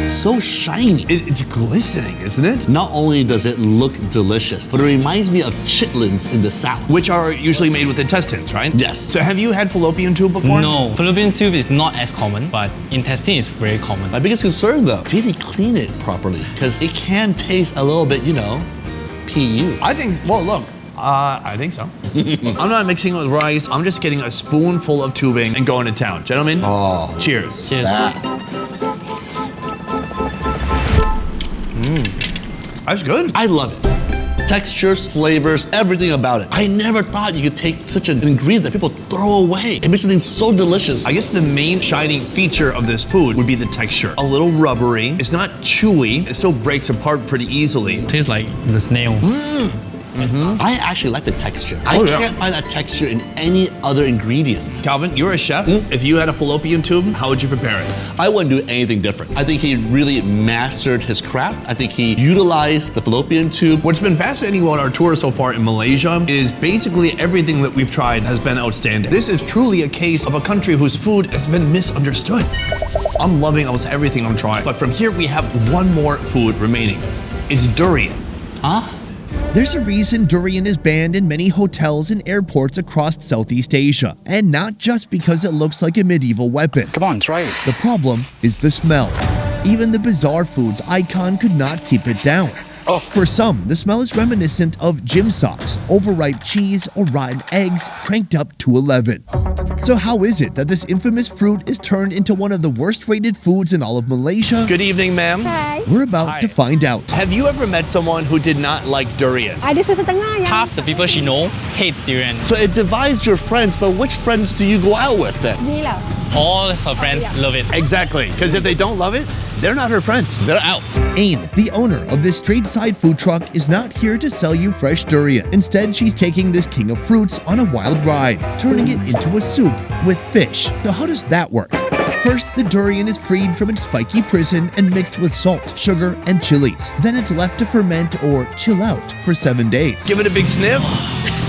So shiny.
It's glistening, isn't it?
Not only does it look delicious, but it reminds me of chitlins in the South.
Which are usually made with intestines, right?
Yes.
So have you had fallopian tube before?
No, fallopian tube is not as common, but intestine is very common.
My biggest concern though, did they clean it properly? Because it can taste a little bit, PU.
I think, well, look. I think so. I'm not mixing it with rice. I'm just getting a spoonful of tubing and going to town. Gentlemen, cheers.
Cheers.
That's good.
I love it. Textures, flavors, everything about it. I never thought you could take such an ingredient that people throw away. It makes something so delicious.
I guess the main shining feature of this food would be the texture. A little rubbery. It's not chewy. It still breaks apart pretty easily.
Tastes like the snail.
I actually like the texture.
Oh,
I
yeah.
can't find that texture in any other ingredients.
Calvin, you're a chef. If you had a fallopian tube, how would you prepare it?
I wouldn't do anything different. I think he really mastered his craft. I think he utilized the fallopian tube.
What's been fascinating about our tour so far in Malaysia is basically everything that we've tried has been outstanding. This is truly a case of a country whose food has been misunderstood. I'm loving almost everything I'm trying. But from here, we have one more food remaining. It's durian.
Huh?
There's a reason durian is banned in many hotels and airports across Southeast Asia, and not just because it looks like a medieval weapon.
Come on, try it.
The problem is the smell. Even the bizarre food's icon could not keep it down. For some, the smell is reminiscent of gym socks, overripe cheese, or rotten eggs cranked up to 11. So how is it that this infamous fruit is turned into one of the worst rated foods in all of Malaysia?
Good evening, ma'am.
Hi.
We're about to find out.
Have you ever met someone who did not like durian?
Ada setengah yang
Half the people she know hates durian.
So it divides your friends, but which friends do you go out with then?
ni lah.
All her friends love it.
Exactly, because if they don't love it, they're not her friends. They're out.
Ain, the owner of this street-side food truck, is not here to sell you fresh durian. Instead, she's taking this king of fruits on a wild ride, turning it into a soup with fish. So how does that work? First, the durian is freed from its spiky prison and mixed with salt, sugar, and chilies. Then it's left to ferment or chill out for 7 days.
Give it a big sniff.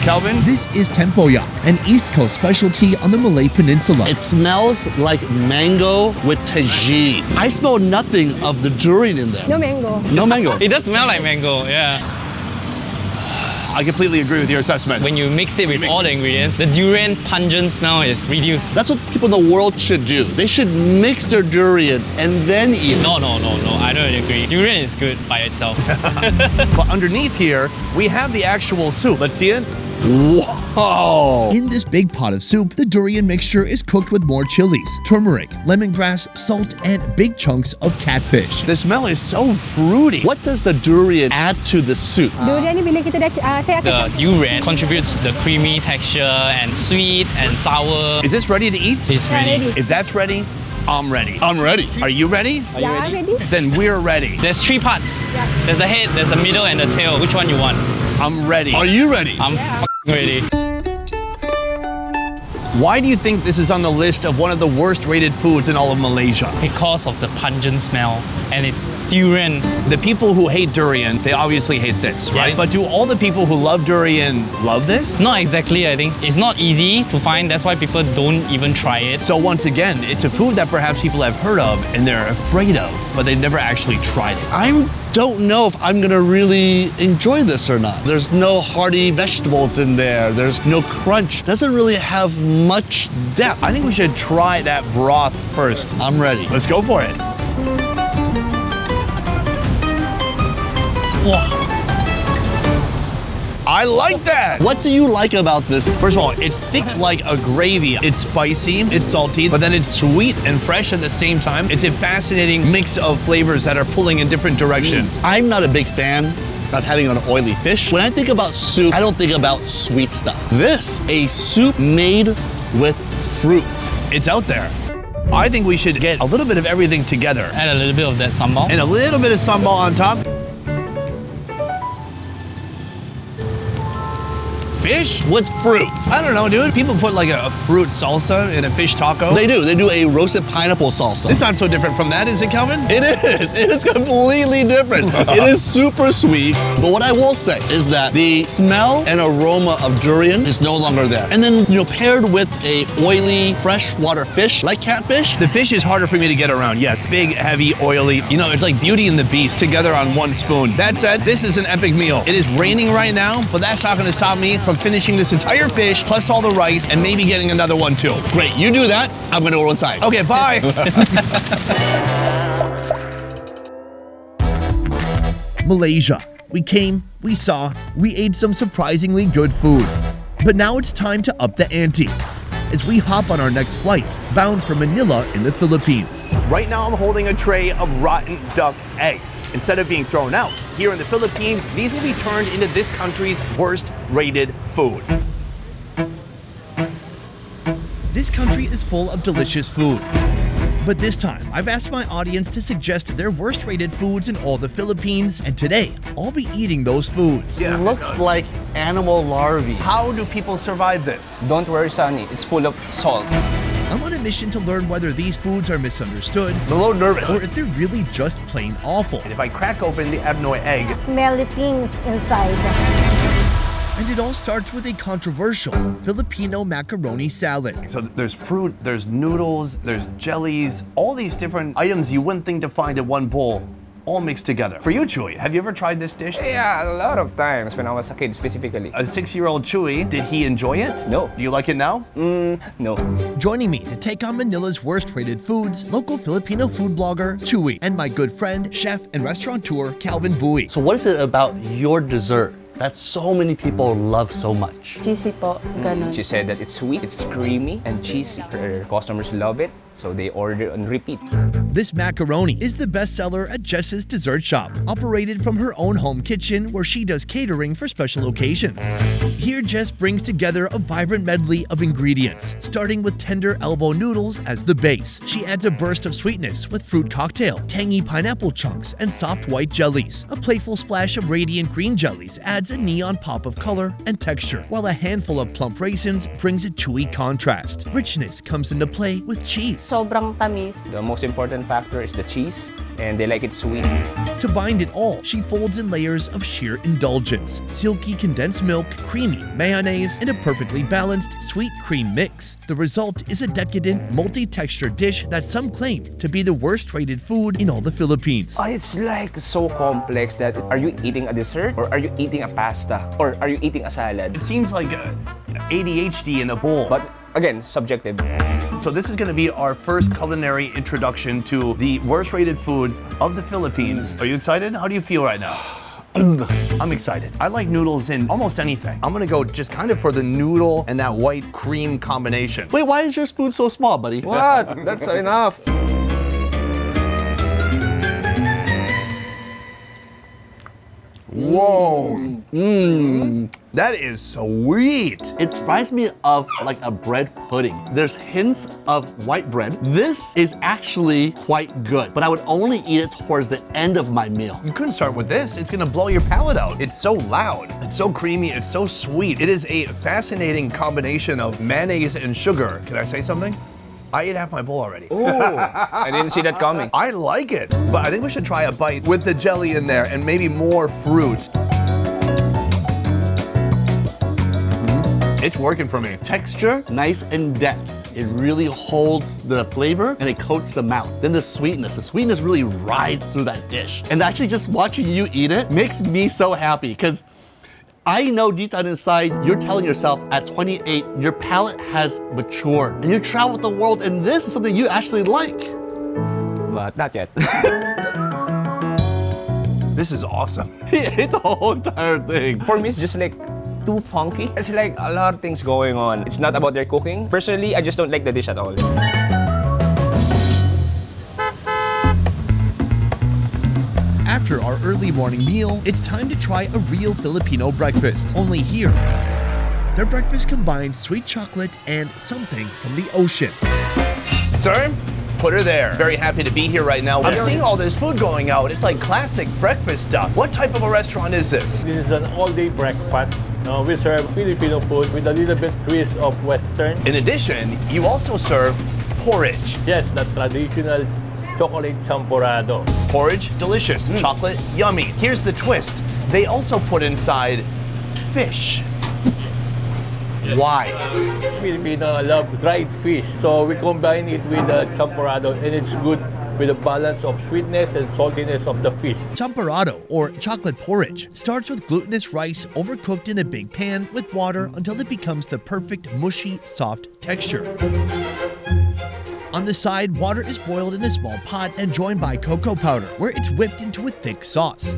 Calvin?
This is tempoyak, an East Coast specialty on the Malay Peninsula.
It smells like mango with tagine. I smell nothing of the durian in there.
No mango.
No mango.
It does smell like mango, yeah.
I completely agree with your assessment.
When you mix it with all the ingredients, the durian pungent smell is reduced.
That's what people in the world should do. They should mix their durian and then eat it.
No, I don't agree. Durian is good by itself.
But underneath here, we have the actual soup. Let's see it.
Whoa!
In this big pot of soup, the durian mixture is cooked with more chilies, turmeric, lemongrass, salt, and big chunks of catfish.
The smell is so fruity.
What does the durian add to the soup?
Durian ni bila kita dah saya akan
The durian contributes the creamy texture and sweet and sour.
Is this ready to eat?
It's ready.
If that's ready, I'm ready.
I'm ready.
Are you ready?
Are you ready?
Then we're ready.
There's 3 parts. There's the head, there's the middle, and the tail. Which one you want?
I'm ready.
Are you ready?
I'm ready.
Why do you think this is on the list of one of the worst rated foods in all of Malaysia?
Because of the pungent smell, and it's durian.
The people who hate durian, they obviously hate this, right?
Yes.
But do all the people who love durian love this?
Not exactly, I think. It's not easy to find, that's why people don't even try it.
So once again, it's a food that perhaps people have heard of and they're afraid of, but they've never actually tried it.
I don't know if I'm gonna really enjoy this or not. There's no hearty vegetables in there. There's no crunch. Doesn't really have much depth.
I think we should try that broth first.
I'm ready.
Let's go for it. I like that.
What do you like about this?
First of all, it's thick like a gravy. It's spicy, it's salty, but then it's sweet and fresh at the same time. It's a fascinating mix of flavors that are pulling in different directions.
I'm not a big fan of having an oily fish. When I think about soup, I don't think about sweet stuff. This, a soup made with fruit.
It's out there. I think we should get a little bit of everything together.
Add a little bit of that sambal.
And a little bit of sambal on top. Fish with fruit. I don't know, dude. People put like a fruit salsa in a fish taco.
They do. They do a roasted pineapple salsa.
It's not so different from that, is it, Calvin?
It is. It is completely different. It is super sweet. But what I will say is that the smell and aroma of durian is no longer there. And then, paired with a oily freshwater fish like catfish.
The fish is harder for me to get around. Yes, big, heavy, oily. It's like Beauty and the Beast together on one spoon. That said, this is an epic meal. It is raining right now, but that's not going to stop me from finishing this entire fish, plus all the rice, and maybe getting another one too.
Great, you do that, I'm gonna go inside.
Okay, bye.
Malaysia. We came, we saw, we ate some surprisingly good food. But now it's time to up the ante as we hop on our next flight, bound for Manila in the Philippines.
Right now I'm holding a tray of rotten duck eggs. Instead of being thrown out, here in the Philippines, these will be turned into this country's worst rated food.
This country is full of delicious food. But this time, I've asked my audience to suggest their worst rated foods in all the Philippines, and today, I'll be eating those foods.
It looks like animal larvae.
How do people survive this?
Don't worry, Sonny. It's full of salt.
I'm on a mission to learn whether these foods are misunderstood,
I'm a little nervous,
or if they're really just plain awful.
And if I crack open the abnoy egg,
smelly things inside.
And it all starts with a controversial Filipino macaroni salad.
So there's fruit, there's noodles, there's jellies, all these different items you wouldn't think to find in one bowl, all mixed together. For you, Chewy, have you ever tried this dish?
Yeah, a lot of times when I was a kid specifically.
A 6-year-old Chewy, did he enjoy it?
No.
Do you like it now?
No.
Joining me to take on Manila's worst rated foods, local Filipino food blogger Chewy, and my good friend, chef and restaurateur Calvin Bui.
So what is it about your dessert that so many people love so much?
Cheesy po, ganun.
She said that it's sweet, it's creamy, and cheesy. Her customers love it, so they order on repeat.
This macaroni is the bestseller at Jess's Dessert Shop, operated from her own home kitchen where she does catering for special occasions. Here, Jess brings together a vibrant medley of ingredients, starting with tender elbow noodles as the base. She adds a burst of sweetness with fruit cocktail, tangy pineapple chunks, and soft white jellies. A playful splash of radiant green jellies adds a neon pop of color and texture, while a handful of plump raisins brings a chewy contrast. Richness comes into play with cheese, taste.
Sobrang tamis.
The most important factor is the cheese, and they like it sweet.
To bind it all, she folds in layers of sheer indulgence. Silky condensed milk, creamy mayonnaise, and a perfectly balanced sweet cream mix. The result is a decadent, multi-textured dish that some claim to be the worst-rated food in all the Philippines.
It's like so complex that are you eating a dessert, or are you eating a pasta, or are you eating a salad?
It seems like ADHD in a bowl.
But again, subjective.
So this is going to be our first culinary introduction to the worst-rated foods of the Philippines. Are you excited? How do you feel right now? I'm excited. I like noodles in almost anything. I'm gonna go just kind of for the noodle and that white cream combination.
Wait, why is your spoon so small, buddy?
What? That's enough.
Whoa. That is sweet.
It reminds me of like a bread pudding. There's hints of white bread. This is actually quite good, but I would only eat it towards the end of my meal.
You couldn't start with this. It's gonna blow your palate out. It's so loud. It's so creamy. It's so sweet. It is a fascinating combination of mayonnaise and sugar. Can I say something? I ate half my bowl already.
Oh, I didn't see that coming.
I like it, but I think we should try a bite with the jelly in there and maybe more fruit. It's working for me.
Texture, nice and dense. It really holds the flavor and it coats the mouth. Then the sweetness really rides through that dish. And actually just watching you eat it makes me so happy because I know deep down inside, you're telling yourself at 28, your palate has matured. And you traveled the world and this is something you actually like.
But not yet.
This is awesome.
He ate the whole entire thing.
For me, it's just like too funky. It's like a lot of things going on. It's not about their cooking. Personally, I just don't like the dish at all.
After our early morning meal, it's time to try a real Filipino breakfast. Only here, their breakfast combines sweet chocolate and something from the ocean.
Sir, put her there. Very happy to be here right now. I'm seeing all this food going out. It's like classic breakfast stuff. What type of a restaurant is this?
This is an all-day breakfast. We serve Filipino food with a little bit twist of Western.
In addition, you also serve porridge.
Yes, the traditional chocolate champorado.
Porridge, delicious. Chocolate, yummy. Here's the twist. They also put inside fish. Why?
Filipino love dried fish, so we combine it with the champorado, and it's good with a balance of sweetness and saltiness of the fish.
Champorado, or chocolate porridge, starts with glutinous rice overcooked in a big pan with water until it becomes the perfect mushy, soft texture. On the side, water is boiled in a small pot and joined by cocoa powder, where it's whipped into a thick sauce.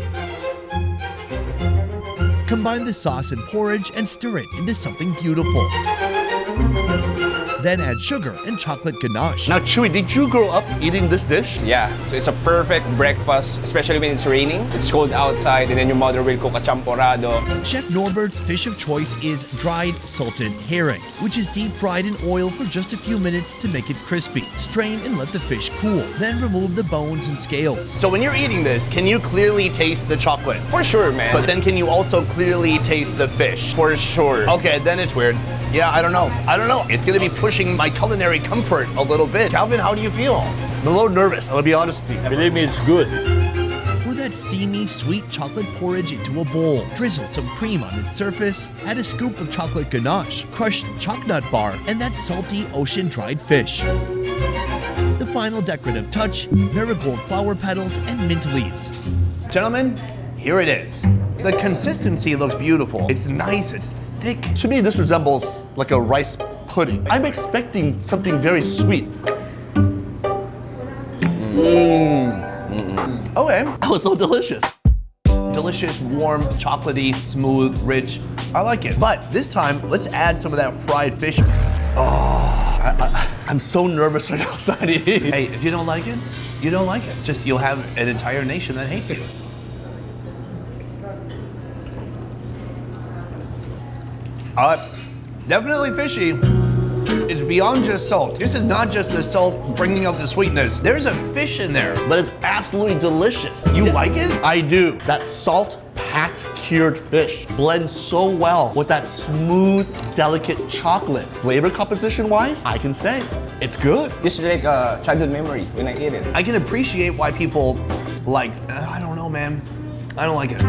Combine the sauce and porridge and stir it into something beautiful. Then add sugar and chocolate ganache.
Now, Chewy, did you grow up eating this dish?
Yeah, so it's a perfect breakfast, especially when it's raining. It's cold outside, and then your mother will cook a champorado.
Chef Norbert's fish of choice is dried salted herring, which is deep fried in oil for just a few minutes to make it crispy. Strain and let the fish cool. Then remove the bones and scales.
So when you're eating this, can you clearly taste the chocolate?
For sure, man.
But then can you also clearly taste the fish?
For sure.
Okay, then it's weird. Yeah, I don't know. It's gonna be pushing my culinary comfort a little bit. Calvin, how do you feel?
I'm a little nervous, I'm gonna be honest with you.
Believe me, it's good.
Pour that steamy, sweet chocolate porridge into a bowl. Drizzle some cream on its surface. Add a scoop of chocolate ganache, crushed chocolate bar, and that salty ocean-dried fish. The final decorative touch, marigold flower petals and mint leaves.
Gentlemen, here it is. The consistency looks beautiful. It's nice, it's thick.
To me, this resembles like a rice pudding. I'm expecting something very sweet.
Okay.
That was so delicious.
Delicious, warm, chocolatey, smooth, rich. I like it. But this time, let's add some of that fried fish.
I'm so nervous right now, Sonny.
Hey, if you don't like it, you don't like it. Just you'll have an entire nation that hates you. Definitely fishy. It's beyond just salt. This is not just the salt bringing out the sweetness. There's a fish in there.
But it's absolutely delicious.
You like it?
I do. That salt packed cured fish blends so well with that smooth, delicate chocolate. Flavor composition wise, I can say it's good.
This is like a childhood memory when I ate it.
I can appreciate why people like, I don't know, man. I don't like it.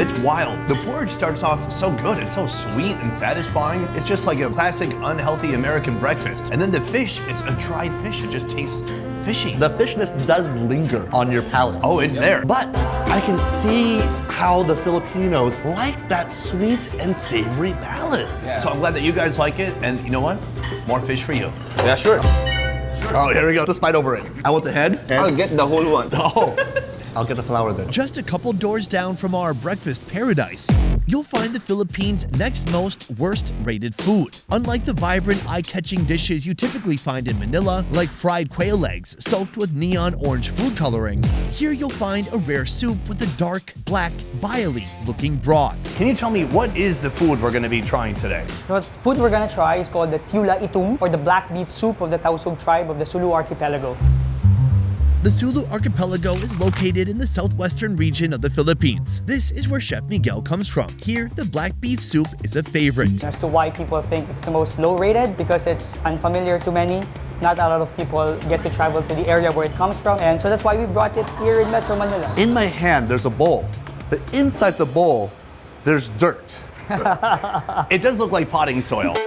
It's wild. The porridge starts off so good. It's so sweet and satisfying. It's just like a classic unhealthy American breakfast. And then the fish, it's a dried fish. It just tastes fishy.
The fishness does linger on your palate.
Oh, it's there.
But I can see how the Filipinos like that sweet and savory balance.
Yeah. So I'm glad that you guys like it. And you know what? More fish for you.
Yeah, sure.
Oh, here we go. Let's bite over it. I want the head.
I'll get the whole one.
Oh. I'll get the flour then.
Just a couple doors down from our breakfast paradise, you'll find the Philippines' next most worst rated food. Unlike the vibrant, eye-catching dishes you typically find in Manila, like fried quail eggs soaked with neon orange food coloring, here you'll find a rare soup with a dark, black, bile-y looking broth.
Can you tell me what is the food we're going to be trying today?
The food we're gonna try is called the Tula Itung, or the black beef soup of the Tausug tribe of the Sulu archipelago.
The Sulu archipelago is located in the southwestern region of the Philippines. This is where Chef Miguel comes from. Here, the black beef soup is a favorite.
As to why people think it's the most low rated, because it's unfamiliar to many. Not a lot of people get to travel to the area where it comes from, and so that's why we brought it here in Metro Manila.
In my hand, there's a bowl, but inside the bowl, there's dirt.
It does look like potting soil.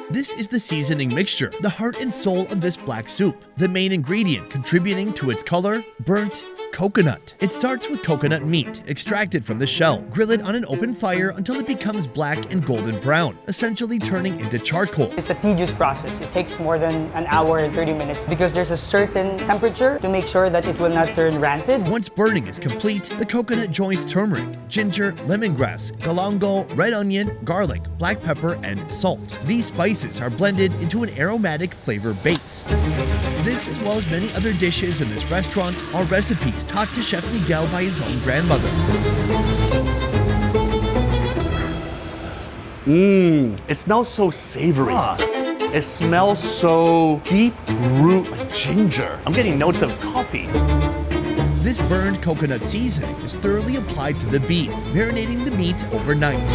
This is the seasoning mixture, the heart and soul of this black soup. The main ingredient contributing to its color, burnt coconut. It starts with coconut meat, extracted from the shell. Grill it on an open fire until it becomes black and golden brown, essentially turning into charcoal.
It's a tedious process. It takes more than an hour and 30 minutes because there's a certain temperature to make sure that it will not turn rancid.
Once burning is complete, the coconut joins turmeric, ginger, lemongrass, galangal, red onion, garlic, black pepper, and salt. These spices are blended into an aromatic flavor base. This, as well as many other dishes in this restaurant, are recipes taught to Chef Miguel by his own grandmother.
It smells so savory. It smells so deep root like ginger.
I'm getting notes of coffee.
This burned coconut seasoning is thoroughly applied to the beef, marinating the meat overnight.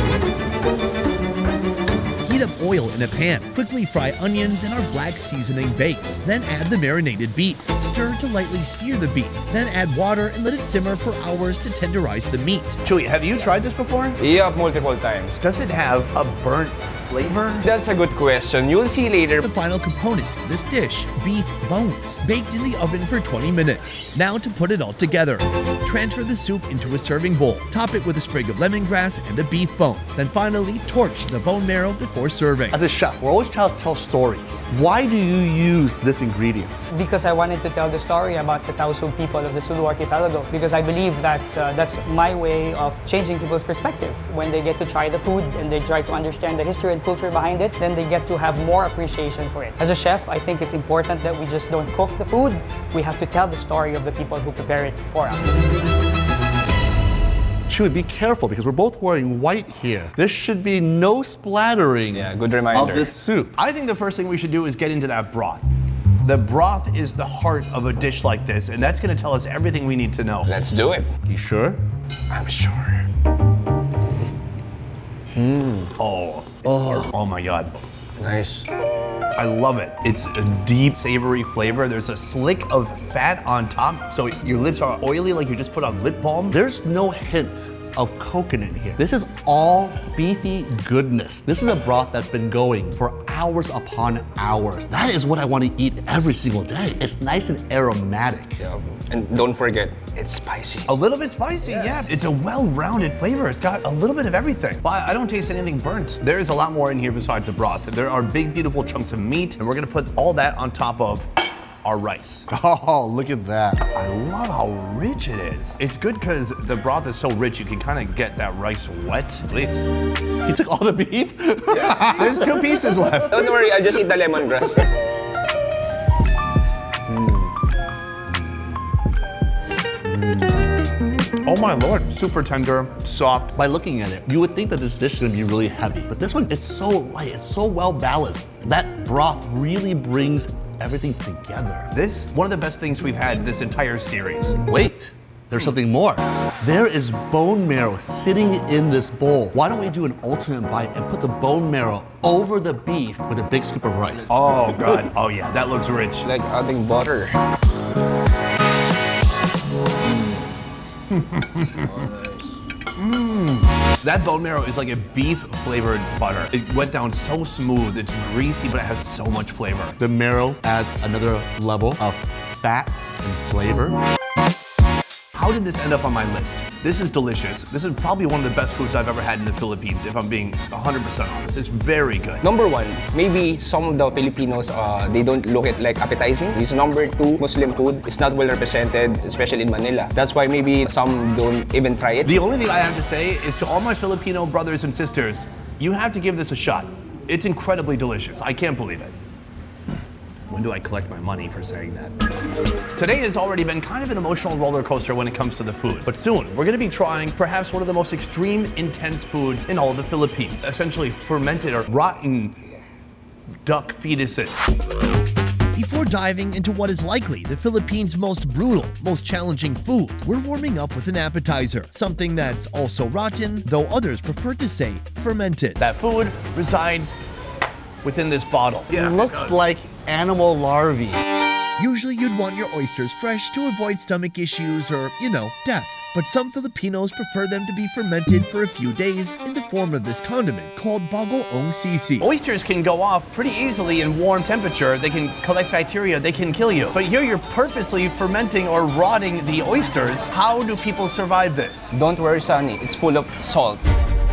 Heat up oil in a pan. Quickly fry onions in our black seasoning base. Then add the marinated beef. Stir to lightly sear the beef. Then add water and let it simmer for hours to tenderize the meat.
Chewy, have you tried this before?
Yeah, multiple times.
Does it have a burnt flavor?
That's a good question. You'll see later.
The final component of this dish, beef bones, baked in the oven for 20 minutes. Now to put it all together. Transfer the soup into a serving bowl. Top it with a sprig of lemongrass and a beef bone. Then finally, torch the bone marrow before serving.
As a chef, we're always trying to tell stories. Why do you use this ingredient?
Because I wanted to tell the story about the Tausug people of the Sulu archipelago, because I believe that that's my way of changing people's perspective. When they get to try the food and they try to understand the history and culture behind it, then they get to have more appreciation for it. As a chef, I think it's important that we just don't cook the food. We have to tell the story of the people who prepare it for us.
Chewy, be careful because we're both wearing white here. There should be no splattering
good reminder.
of this soup.
I think the first thing we should do is get into that broth. The broth is the heart of a dish like this, and that's going to tell us everything we need to know.
Let's do it.
You sure?
I'm sure.
Oh my God.
Nice.
I love it. It's a deep, savory flavor. There's a slick of fat on top, so your lips are oily like you just put on lip balm.
There's no hint of coconut here. This is all beefy goodness. This is a broth that's been going for hours upon hours. That is what I want to eat every single day. It's nice and aromatic.
Yeah. And don't forget, it's spicy.
A little bit spicy, yeah. It's a well-rounded flavor. It's got a little bit of everything. But I don't taste anything burnt. There is a lot more in here besides the broth. There are big, beautiful chunks of meat, and we're gonna put all that on top of our rice.
Oh, look at that.
I love how rich it is. It's good because the broth is so rich, you can kind of get that rice wet. Please.
You took all the beef?
Yeah, there's 2 pieces left.
Don't worry, I'll just eat the lemongrass.
Oh my Lord, super tender, soft.
By looking at it, you would think that this dish is gonna be really heavy, but this one, it's so light, it's so well balanced. That broth really brings everything together.
This, one of the best things we've had this entire series.
Wait, there's something more. There is bone marrow sitting in this bowl. Why don't we do an alternate bite and put the bone marrow over the beef with a big scoop of rice?
Oh, God. Oh, yeah, that looks rich.
Like adding butter.
That bone marrow is like a beef flavored butter. It went down so smooth, it's greasy, but it has so much flavor.
The marrow adds another level of fat and flavor.
How did this end up on my list? This is delicious. This is probably one of the best foods I've ever had in the Philippines, if I'm being 100% honest. It's very good.
Number one, maybe some of the Filipinos, they don't look at like appetizing. Because number two, Muslim food is not well represented, especially in Manila. That's why maybe some don't even try it.
The only thing I have to say is to all my Filipino brothers and sisters, you have to give this a shot. It's incredibly delicious. I can't believe it. When do I collect my money for saying that? Today has already been kind of an emotional roller coaster when it comes to the food. But soon, we're gonna be trying perhaps one of the most extreme, intense foods in all of the Philippines. Essentially fermented or rotten duck fetuses.
Before diving into what is likely the Philippines' most brutal, most challenging food, we're warming up with an appetizer. Something that's also rotten, though others prefer to say fermented.
That food resides within this bottle.
It looks like animal larvae.
Usually you'd want your oysters fresh to avoid stomach issues or, death. But some Filipinos prefer them to be fermented for a few days in the form of this condiment called bagoong sisi.
Oysters can go off pretty easily in warm temperature. They can collect bacteria, they can kill you. But here you're purposely fermenting or rotting the oysters. How do people survive this?
Don't worry, Sunny, it's full of salt.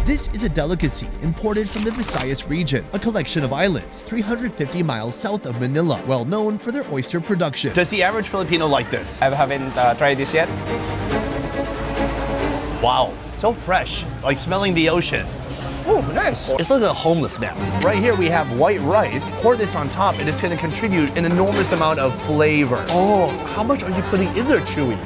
This is a delicacy imported from the Visayas region, a collection of islands 350 miles south of Manila, well known for their oyster production.
Does the average Filipino like this?
I haven't tried this yet.
Wow, so fresh, like smelling the ocean.
Oh, nice.
It's like a homeless man.
Right here we have white rice. Pour this on top and it's gonna contribute an enormous amount of flavor.
Oh, how much are you putting in there, Chewy?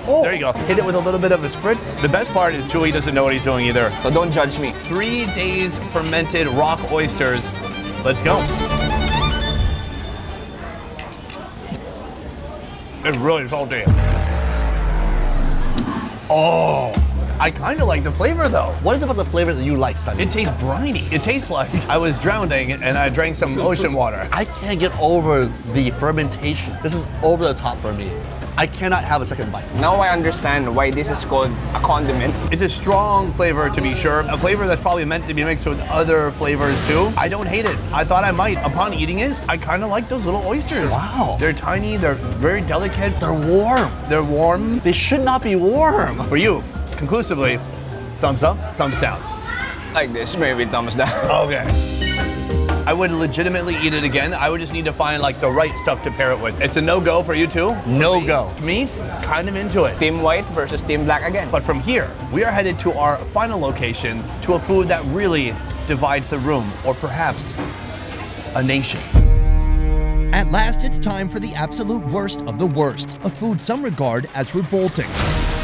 Oh. There you go. Hit it with a little bit of a spritz. The best part is Chewy doesn't know what he's doing either.
So don't judge me.
3 days fermented rock oysters. Let's go. It's really salty. Oh, I kind of like the flavor though.
What is it about the flavor that you like, Sunny?
It tastes briny. It tastes like I was drowning and I drank some ocean water.
I can't get over the fermentation. This is over the top for me. I cannot have a second bite.
Now I understand why this is called a condiment.
It's a strong flavor to be sure. A flavor that's probably meant to be mixed with other flavors too. I don't hate it. I thought I might. Upon eating it, I kind of like those little oysters.
Wow.
They're tiny, they're very delicate.
They're warm.
They're warm.
They should not be warm.
For you, conclusively, thumbs up, thumbs down.
Like this, maybe thumbs down.
Okay. I would legitimately eat it again. I would just need to find like the right stuff to pair it with. It's a no-go for you too?
No-go.
Me, kind of into it.
Team white versus team black again.
But from here, we are headed to our final location, to a food that really divides the room, or perhaps a nation.
At last, it's time for the absolute worst of the worst, a food some regard as revolting.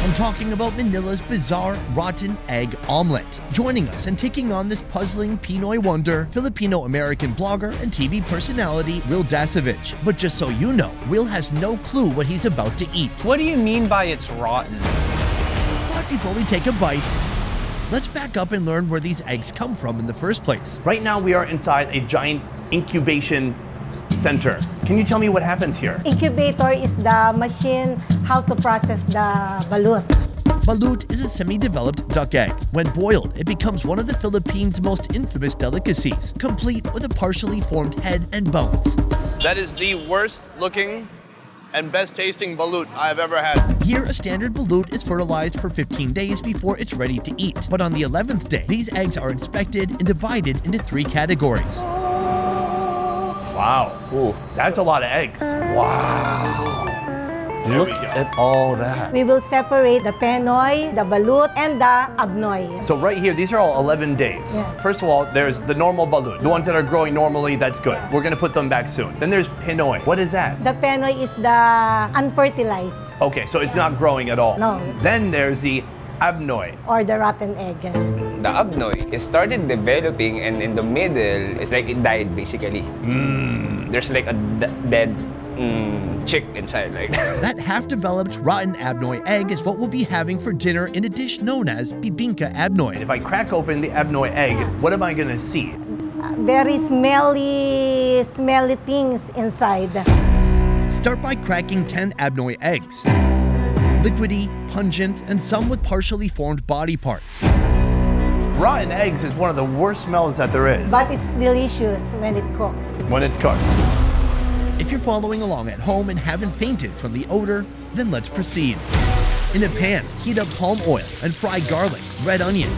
I'm talking about Manila's bizarre rotten egg omelet. Joining us and taking on this puzzling Pinoy wonder, Filipino-American blogger and TV personality Will Dasovich. But just so you know, Will has no clue what he's about to eat.
What do you mean by it's rotten?
But before we take a bite, let's back up and learn where these eggs come from in the first place.
Right now, we are inside a giant incubation center. Can you tell me what happens here?
Incubator is the machine how to process the balut.
Balut is a semi-developed duck egg. When boiled, it becomes one of the Philippines' most infamous delicacies, complete with a partially formed head and bones.
That is the worst looking and best tasting balut I've ever had.
Here, a standard balut is fertilized for 15 days before it's ready to eat. But on the 11th day, these eggs are inspected and divided into 3 categories.
Wow. Ooh, that's a lot of eggs.
Wow. Look at all that.
We will separate the penoy, the balut, and the abnoy.
So right here, these are all 11 days.
Yeah.
First of all, there's the normal balut, the ones that are growing normally, that's good. We're gonna put them back soon. Then there's pinoy. What is that?
The penoy is the unfertilized.
Okay, so it's not growing at all.
No.
Then there's the abnoy.
Or the rotten egg.
The abnoy, it started developing and in the middle, it's like it died basically. There's like a dead rotten chick inside like that.
That half-developed rotten abnoi egg is what we'll be having for dinner in a dish known as bibingka abnoi.
If I crack open the abnoi egg, what am I gonna see?
Very smelly things inside.
Start by cracking 10 abnoi eggs. Liquidy, pungent, and some with partially formed body parts.
Rotten eggs is one of the worst smells that there is.
But it's delicious when it's cooked.
When it's cooked.
If you're following along at home and haven't fainted from the odor, then let's proceed. In a pan, heat up palm oil and fry garlic, red onion,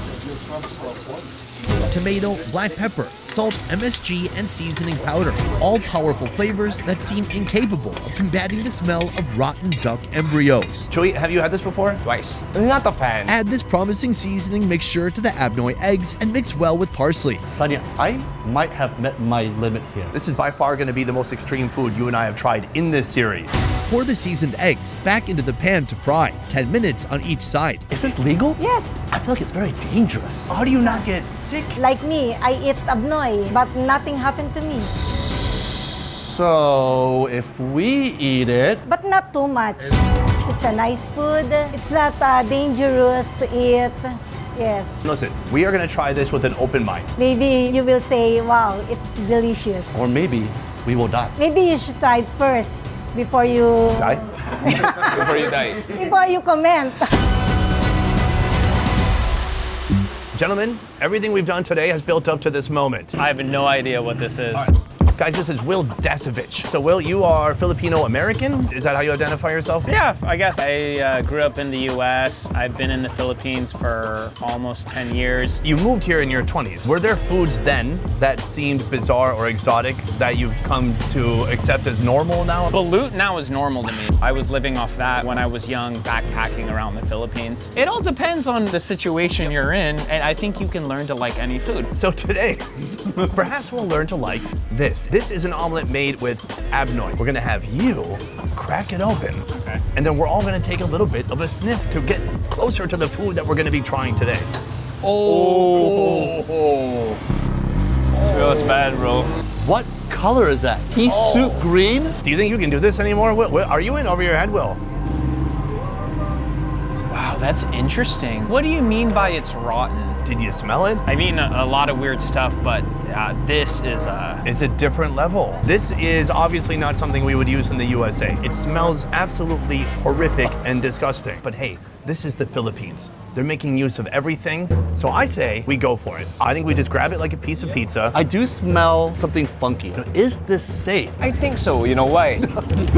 tomato, black pepper, salt, MSG, and seasoning powder. All powerful flavors that seem incapable of combating the smell of rotten duck embryos.
Joey, have you had this before?
Twice. I'm not a fan.
Add this promising seasoning mixture to the abnoi eggs and mix well with parsley.
Saneh, I might have met my limit here.
This is by far going to be the most extreme food you and I have tried in this series.
Pour the seasoned eggs back into the pan to fry, 10 minutes on each side.
Is this legal?
Yes.
I feel like it's very dangerous.
How do you not get sick?
Like me, I eat abnoi, but nothing happened to me.
So, if we eat it...
But not too much. It's a nice food. It's not dangerous to eat. Yes.
Listen, we are going to try this with an open mind.
Maybe you will say, wow, it's delicious.
Or maybe we will die.
Maybe you should try it first before you...
Die?
Before you die.
Before you comment.
Gentlemen, everything we've done today has built up to this moment.
I have no idea what this is.
Guys, this is Will Dasovich. So Will, you are Filipino-American? Is that how you identify yourself?
Yeah, I guess. I grew up in the US. I've been in the Philippines for almost 10 years.
You moved here in your 20s. Were there foods then that seemed bizarre or exotic that you've come to accept as normal now?
Balut now is normal to me. I was living off that when I was young, backpacking around the Philippines. It all depends on the situation you're in, and I think you can learn to like any food.
So today, perhaps we'll learn to like this. This is an omelet made with abnoi. We're gonna have you crack it open, okay, and then we're all gonna take a little bit of a sniff to get closer to the food that we're gonna be trying today.
Oh. This feels bad, bro.
What color is that? Pea soup green?
Do you think you can do this anymore? Are you in over your head, Will?
Wow, that's interesting. What do you mean by it's rotten?
Did you smell it?
I mean, a lot of weird stuff, but this is
It's a different level. This is obviously not something we would use in the USA. It smells absolutely horrific and disgusting. But hey, this is the Philippines. They're making use of everything. So I say we go for it. I think we just grab it like a piece of pizza.
I do smell something funky. Is this safe?
I think so. You know why?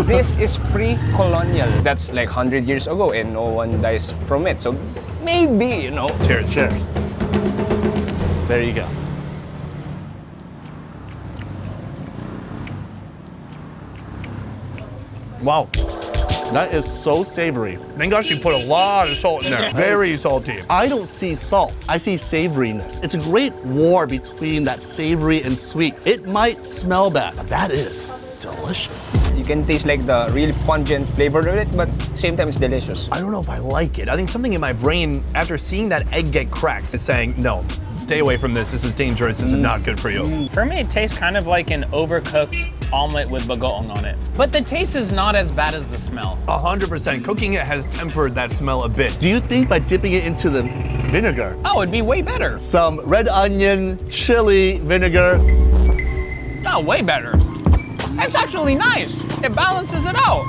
This is pre-colonial. That's like 100 years ago and no one dies from it. So maybe, you know.
Cheers.
Cheers. There you go.
Wow.
That is so savory.
Thank gosh you put a lot of salt in there. Very salty.
I don't see salt. I see savoriness. It's a great war between that savory and sweet. It might smell bad, but that is delicious.
You can taste like the really pungent flavor of it, but same time it's delicious.
I don't know if I like it. I think something in my brain, after seeing that egg get cracked, is saying, no, stay away from this. This is dangerous. This is not good for you.
For me, it tastes kind of like an overcooked omelet with bagoong on it. But the taste is not as bad as the smell.
100%. Cooking it has tempered that smell a bit.
Do you think by dipping it into the vinegar?
Oh, it'd be way better.
Some red onion, chili, vinegar.
Oh, way better. It's actually nice. It balances it out.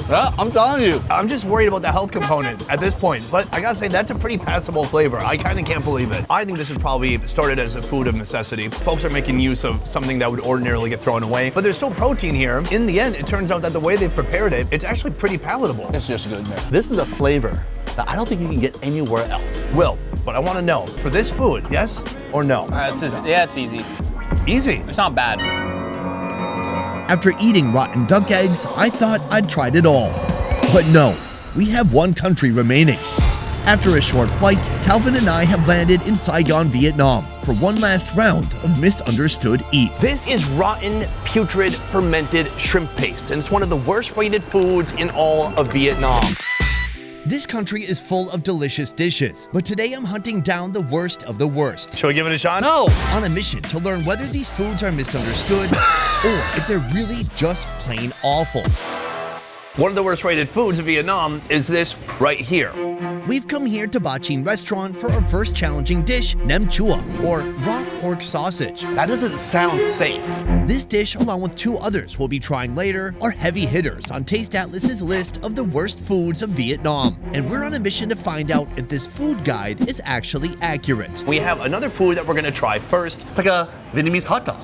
Yeah, I'm telling you.
I'm just worried about the health component at this point, but I gotta say, that's a pretty passable flavor. I kinda can't believe it. I think this is probably started as a food of necessity. Folks are making use of something that would ordinarily get thrown away, but there's still protein here. In the end, it turns out that the way they've prepared it, it's actually pretty palatable.
It's just good, man.
This is a flavor that I don't think you can get anywhere else.
Will, but I wanna know, for this food, yes or no?
It's easy.
Easy?
It's not bad.
After eating rotten duck eggs, I thought I'd tried it all. But no, we have one country remaining. After a short flight, Calvin and I have landed in Saigon, Vietnam for one last round of misunderstood eats.
This is rotten, putrid, fermented shrimp paste, and it's one of the worst rated foods in all of Vietnam.
This country is full of delicious dishes, but today I'm hunting down the worst of the worst.
Shall we give it a shot?
No!
On a mission to learn whether these foods are misunderstood or if they're really just plain awful.
One of the worst rated foods in Vietnam is this right here.
We've come here to Ba Chin restaurant for our first challenging dish, nem chua, or raw pork sausage.
That doesn't sound safe.
This dish, along with 2 others we'll be trying later, are heavy hitters on Taste Atlas's list of the worst foods of Vietnam. And we're on a mission to find out if this food guide is actually accurate.
We have another food that we're gonna try first.
It's like a Vietnamese hot dog.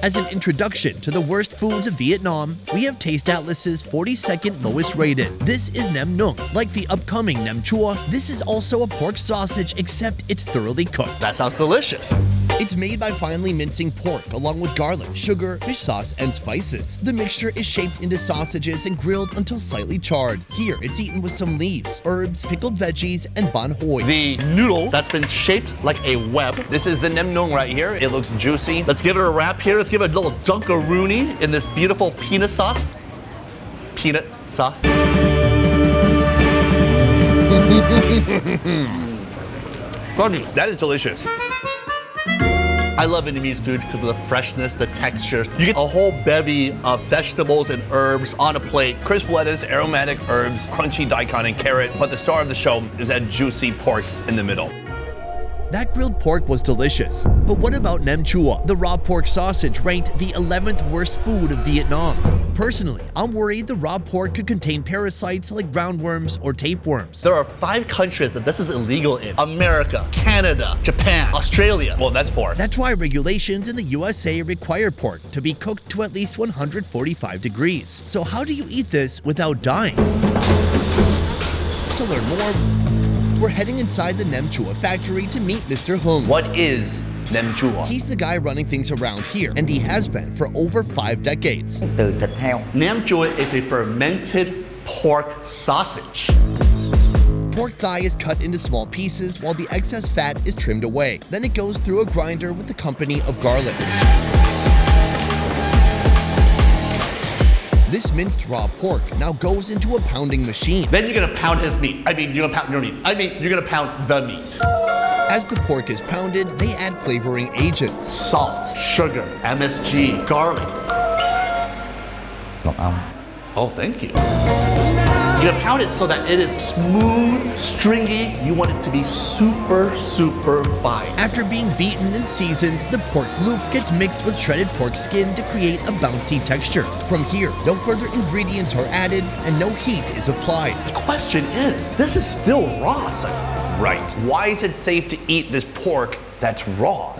As an introduction to the worst foods of Vietnam, we have Taste Atlas's 42nd lowest rated. This is nem nung. Like the upcoming nem chua, this is also a pork sausage, except it's thoroughly cooked.
That sounds delicious.
It's made by finely mincing pork along with garlic, sugar, fish sauce, and spices. The mixture is shaped into sausages and grilled until slightly charred. Here, it's eaten with some leaves, herbs, pickled veggies, and ban hoi.
The noodle that's been shaped like a web.
This is the nem nung right here. It looks juicy.
Let's give it a wrap here. Let's give it a little dunkaroonie in this beautiful peanut sauce. Peanut sauce.
That is delicious.
I love Vietnamese food because of the freshness, the texture. You get a whole bevy of vegetables and herbs on a plate.
Crisp lettuce, aromatic herbs, crunchy daikon and carrot, but the star of the show is that juicy pork in the middle.
That grilled pork was delicious. But what about nem chua, the raw pork sausage ranked the 11th worst food of Vietnam? Personally, I'm worried the raw pork could contain parasites like roundworms or tapeworms.
There are 5 countries that this is illegal in. America, Canada, Japan, Australia.
Well, that's 4.
That's why regulations in the USA require pork to be cooked to at least 145 degrees. So how do you eat this without dying? To learn more, we're heading inside the nem chua factory to meet Mr. Hung.
What is nem chua?
He's the guy running things around here, and he has been for over 5 decades.
Nem chua is a fermented pork sausage.
Pork thigh is cut into small pieces while the excess fat is trimmed away. Then it goes through a grinder with the company of garlic. This minced raw pork now goes into a pounding machine.
Then you're gonna pound his meat. You're gonna pound your meat. You're gonna pound the meat.
As the pork is pounded, they add flavoring agents.
Salt, sugar, MSG, garlic. Oh, thank you. You're gonna pound it so that it is smooth, stringy. You want it to be super, super fine.
After being beaten and seasoned, the pork loop gets mixed with shredded pork skin to create a bouncy texture. From here, no further ingredients are added and no heat is applied.
The question is, this is still raw, son.
Right. Why is it safe to eat this pork that's raw?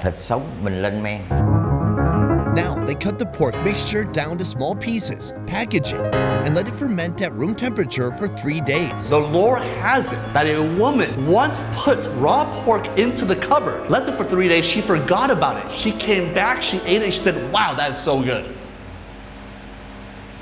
Now, they cut the pork mixture down to small pieces, package it, and let it ferment at room temperature for 3 days.
The lore has it that a woman once put raw pork into the cupboard, left it for 3 days, she forgot about it. She came back, she ate it, she said, wow, that is so good.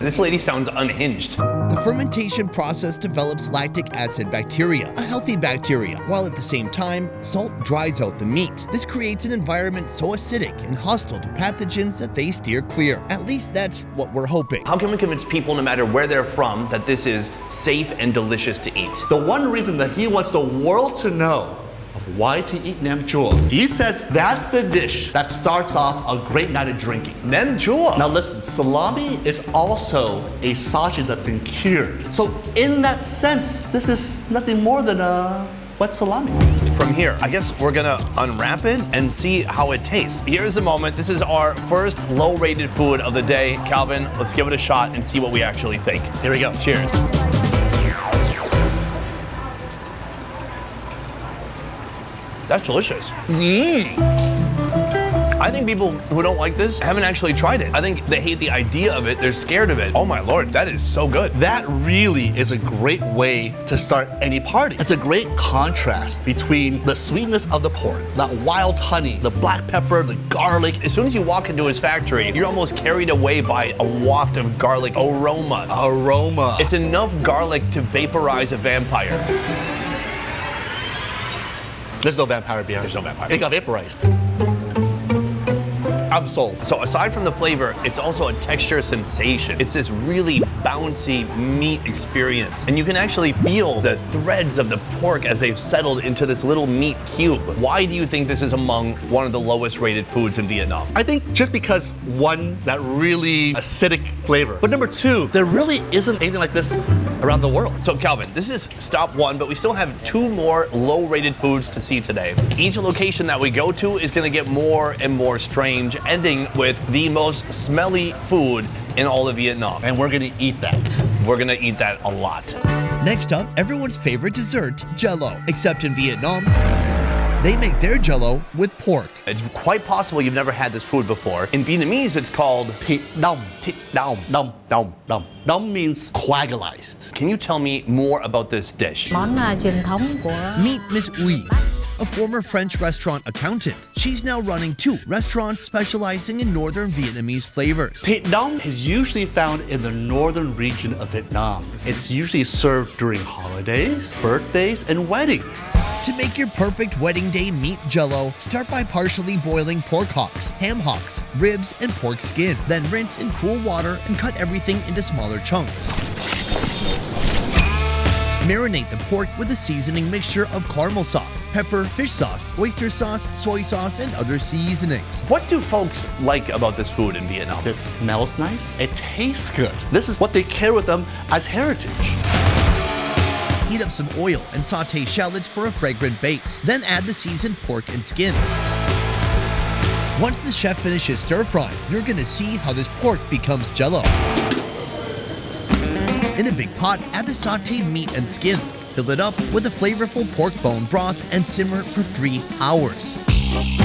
This lady sounds unhinged.
The fermentation process develops lactic acid bacteria, a healthy bacteria, while at the same time, salt dries out the meat. This creates an environment so acidic and hostile to pathogens that they steer clear. At least that's what we're hoping.
How can we convince people, no matter where they're from, that this is safe and delicious to eat?
The one reason that he wants the world to know of why to eat nem chua. He says that's the dish that starts off a great night of drinking.
Nem chua.
Now listen, salami is also a sausage that's been cured. So in that sense, this is nothing more than a wet salami.
From here, I guess we're gonna unwrap it and see how it tastes. Here's the moment. This is our first low-rated food of the day. Calvin, let's give it a shot and see what we actually think. Here we go. Cheers. That's delicious. I think people who don't like this haven't actually tried it. I think they hate the idea of it. They're scared of it. Oh my Lord, that is so good.
That really is a great way to start any party. It's a great contrast between the sweetness of the pork, that wild honey, the black pepper, the garlic.
As soon as you walk into his factory, you're almost carried away by a waft of garlic aroma. It's enough garlic to vaporize a vampire.
There's no vampire behind.
There's no vampire.
It got vaporized. I'm sold.
So aside from the flavor, it's also a texture sensation. It's this really bouncy meat experience. And you can actually feel the threads of the pork as they've settled into this little meat cube. Why do you think this is among one of the lowest rated foods in Vietnam?
I think just because, one, that really acidic flavor. But number two, there really isn't anything like this around the world.
So Calvin, this is stop one, but we still have 2 more low rated foods to see today. Each location that we go to is gonna get more and more strange, ending with the most smelly food in all of Vietnam.
And we're gonna eat that.
We're gonna eat that a lot.
Next up, everyone's favorite dessert, Jello. Except in Vietnam, they make their Jello with pork.
It's quite possible you've never had this food before. In Vietnamese, it's called
thịt đông. Thịt đông. Đông. Đông. Đông. Đông means coagulized.
Can you tell me more about this dish?
Món truyền thống của
Meet Miss Uy, a former French restaurant accountant. She's now running 2 restaurants specializing in northern Vietnamese flavors.
Thịt đông is usually found in the northern region of Vietnam. It's usually served during holidays, birthdays, and weddings.
To make your perfect wedding day meat Jello, start by partially boiling pork hocks, ham hocks, ribs, and pork skin. Then rinse in cool water and cut everything into smaller chunks. Marinate the pork with a seasoning mixture of caramel sauce, pepper, fish sauce, oyster sauce, soy sauce, and other seasonings.
What do folks like about this food in Vietnam?
It smells nice. It tastes good. This is what they carry with them as heritage.
Heat up some oil and saute shallots for a fragrant base. Then add the seasoned pork and skin. Once the chef finishes stir-frying, you're gonna see how this pork becomes Jello. In a big pot, add the sauteed meat and skin. Fill it up with a flavorful pork bone broth and simmer for 3 hours.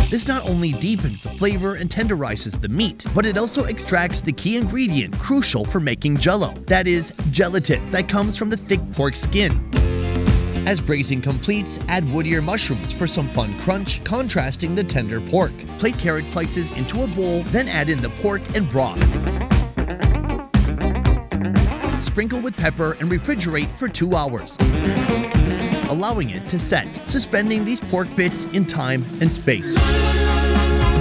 This not only deepens the flavor and tenderizes the meat, but it also extracts the key ingredient crucial for making Jello. That is, gelatin that comes from the thick pork skin. As braising completes, add wood ear mushrooms for some fun crunch, contrasting the tender pork. Place carrot slices into a bowl, then add in the pork and broth. Sprinkle with pepper and refrigerate for 2 hours, allowing it to set, suspending these pork bits in time and space.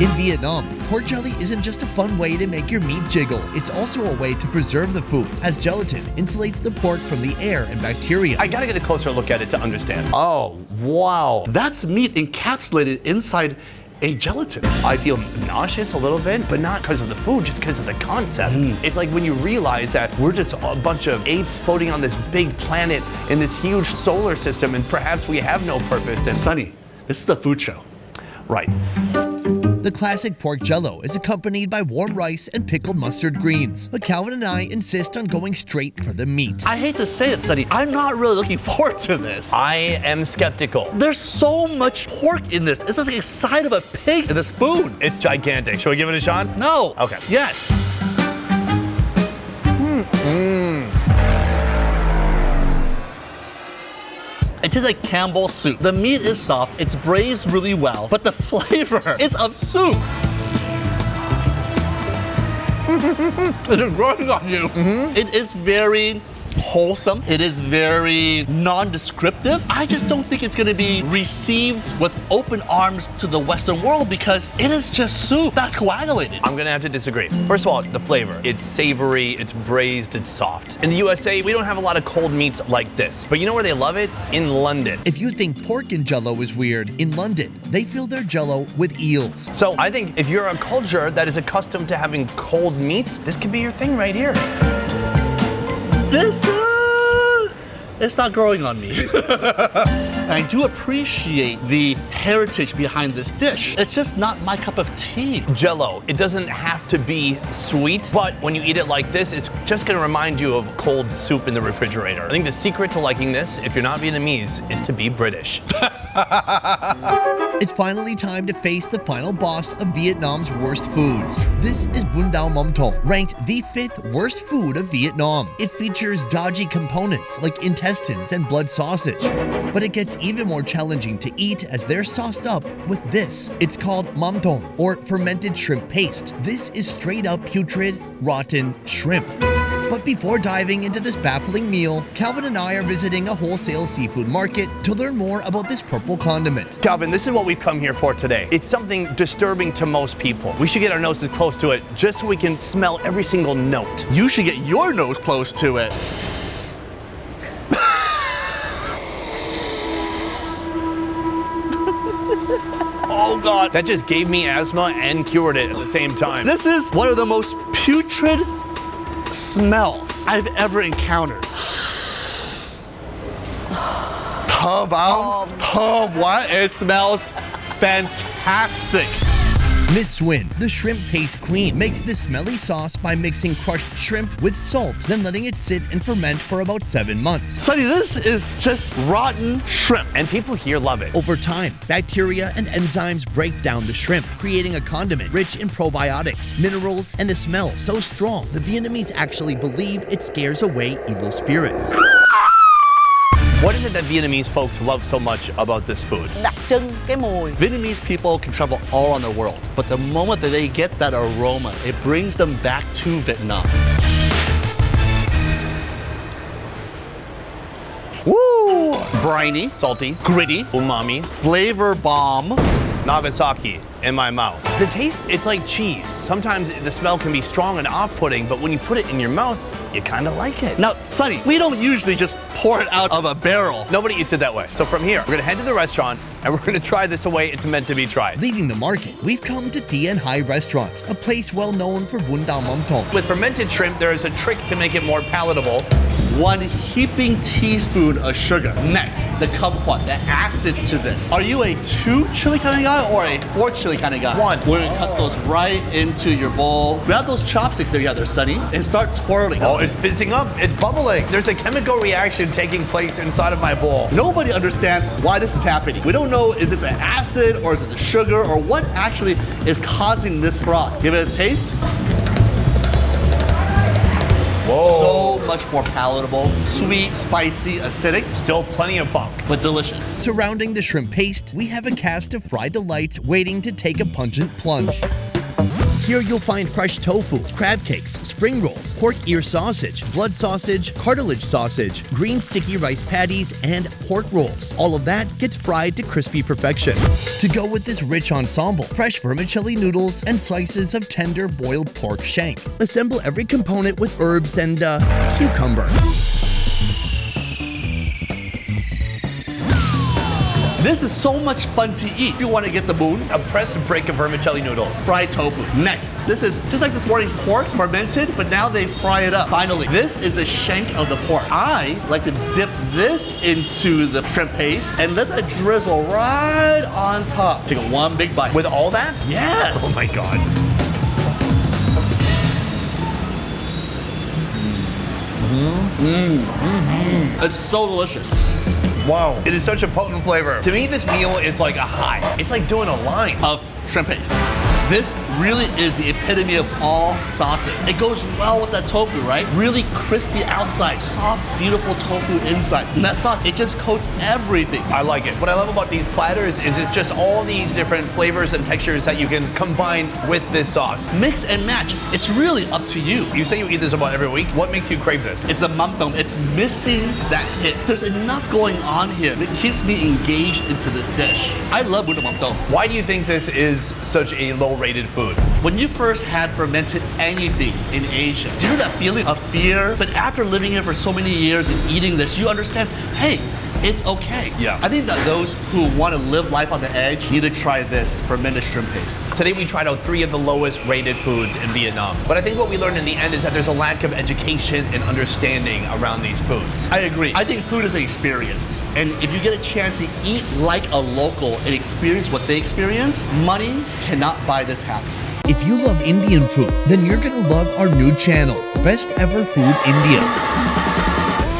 In Vietnam, pork jelly isn't just a fun way to make your meat jiggle, it's also a way to preserve the food, as gelatin insulates the pork from the air and bacteria.
I gotta get a closer look at it to understand. Oh, wow.
That's meat encapsulated inside a gelatin.
I feel nauseous a little bit, but not because of the food, just because of the concept. It's like when you realize that we're just a bunch of apes floating on this big planet in this huge solar system, and perhaps we have no purpose. And
Sonny, this is a food show.
Right.
The classic pork jello is accompanied by warm rice and pickled mustard greens, but Calvin and I insist on going straight for the meat.
I hate to say it, Sonny, I'm not really looking forward to this.
I am skeptical.
There's so much pork in this. It's like the side of a pig in a spoon.
It's gigantic. Should we give it a shot?
No.
Okay.
Yes. It tastes like Campbell's soup. The meat is soft, it's braised really well, but the flavor is of soup. It is growing on you. It is very wholesome. It is very non-descriptive. I just don't think it's gonna be received with open arms to the Western world because it is just soup that's coagulated.
I'm gonna have to disagree. First of all, the flavor. It's savory, it's braised, it's soft. In the USA, we don't have a lot of cold meats like this. But you know where they love it? In London.
If you think pork in jello is weird, in London, they fill their jello with eels.
So I think if you're a culture that is accustomed to having cold meats, this could be your thing right here.
This, it's not growing on me. And I do appreciate the heritage behind this dish. It's just not my cup of tea.
Jello, it doesn't have to be sweet, but when you eat it like this, it's just gonna remind you of cold soup in the refrigerator. I think the secret to liking this, if you're not Vietnamese, is to be British.
It's finally time to face the final boss of Vietnam's worst foods. This is Bun Dao Mom Tom, ranked the 5th worst food of Vietnam. It features dodgy components like intestines and blood sausage. But it gets even more challenging to eat as they're sauced up with this. It's called Mom Tom, or fermented shrimp paste. This is straight up putrid, rotten shrimp. But before diving into this baffling meal, Calvin and I are visiting a wholesale seafood market to learn more about this purple condiment.
Calvin, this is what we've come here for today. It's something disturbing to most people. We should get our noses close to it just so we can smell every single note.
You should get your nose close to it.
Oh God, that just gave me asthma and cured it at the same time.
This is one of the most putrid smells I've ever encountered. What? It smells fantastic.
Miss Swin, the shrimp paste queen, makes this smelly sauce by mixing crushed shrimp with salt, then letting it sit and ferment for about 7 months.
Sonny, this is just rotten shrimp.
And people here love it.
Over time, bacteria and enzymes break down the shrimp, creating a condiment rich in probiotics, minerals, and a smell so strong the Vietnamese actually believe it scares away evil spirits.
What is it that Vietnamese folks love so much about this food?
Vietnamese people can travel all around the world, but the moment that they get that aroma, it brings them back to Vietnam.
Woo!
Briny,
Salty,
gritty,
umami,
flavor bomb,
Nagasaki in my mouth. The taste, it's like cheese. Sometimes the smell can be strong and off-putting, but when you put it in your mouth, you kind of like it.
Now, Sonny, we don't usually just pour it out of a barrel.
Nobody eats it that way. So from here, we're gonna head to the restaurant and we're gonna try this the way it's meant to be tried.
Leaving the market, we've come to Dien Hai Restaurant, a place well known for Bun Pak.
With fermented shrimp, there is a trick to make it more palatable.
1 heaping teaspoon of sugar. Next, the kumquat, the acid to this. Are you a 2 chili kind of guy or a 4 chili kind of guy?
1.
We're gonna cut those right into your bowl. Grab those chopsticks that you have there, Sonny, and start twirling.
Oh, it's fizzing up. It's bubbling. There's a chemical reaction taking place inside of my bowl.
Nobody understands why this is happening. We don't know, is it the acid or is it the sugar or what actually is causing this froth? Give it a taste.
Whoa.
So much more palatable, sweet, spicy, acidic.
Still plenty of funk,
but delicious.
Surrounding the shrimp paste, we have a cast of fried delights waiting to take a pungent plunge. Here you'll find fresh tofu, crab cakes, spring rolls, pork ear sausage, blood sausage, cartilage sausage, green sticky rice patties, and pork rolls. All of that gets fried to crispy perfection. To go with this rich ensemble, fresh vermicelli noodles and slices of tender boiled pork shank. Assemble every component with herbs and cucumber.
This is so much fun to eat. You want to get the moon?
A pressed brick of vermicelli noodles.
Fried tofu. Next, this is just like this morning's pork, fermented, but now they fry it up. Finally, this is the shank of the pork. I like to dip this into the shrimp paste and let that drizzle right on top. Take one big bite.
With all that?
Yes!
Oh my God.
It's so delicious.
Wow. It is such a potent flavor. To me, this meal is like a high. It's like doing a line
of shrimp paste. This really is the epitome of all sauces. It goes well with that tofu, right? Really crispy outside, soft, beautiful tofu inside. And that sauce, it just coats everything.
I like it. What I love about these platters is it's just all these different flavors and textures that you can combine with this sauce.
Mix and match. It's really up to you.
You say you eat this about every week. What makes you crave this?
It's a mumtum. It's missing that hit. There's enough going on here that keeps me engaged into this dish. I love Bun Pak.
Why do you think this is such a low-rated food?
When you first had fermented anything in Asia, do you know that feeling of fear? But after living here for so many years and eating this, you understand, hey, it's okay.
Yeah.
I think that those who want to live life on the edge need to try this fermented shrimp paste.
Today we tried out 3 of the lowest rated foods in Vietnam. But I think what we learned in the end is that there's a lack of education and understanding around these foods.
I agree. I think food is an experience. And if you get a chance to eat like a local and experience what they experience, money cannot buy this happiness.
If you love Indian food, then you're gonna love our new channel, Best Ever Food India.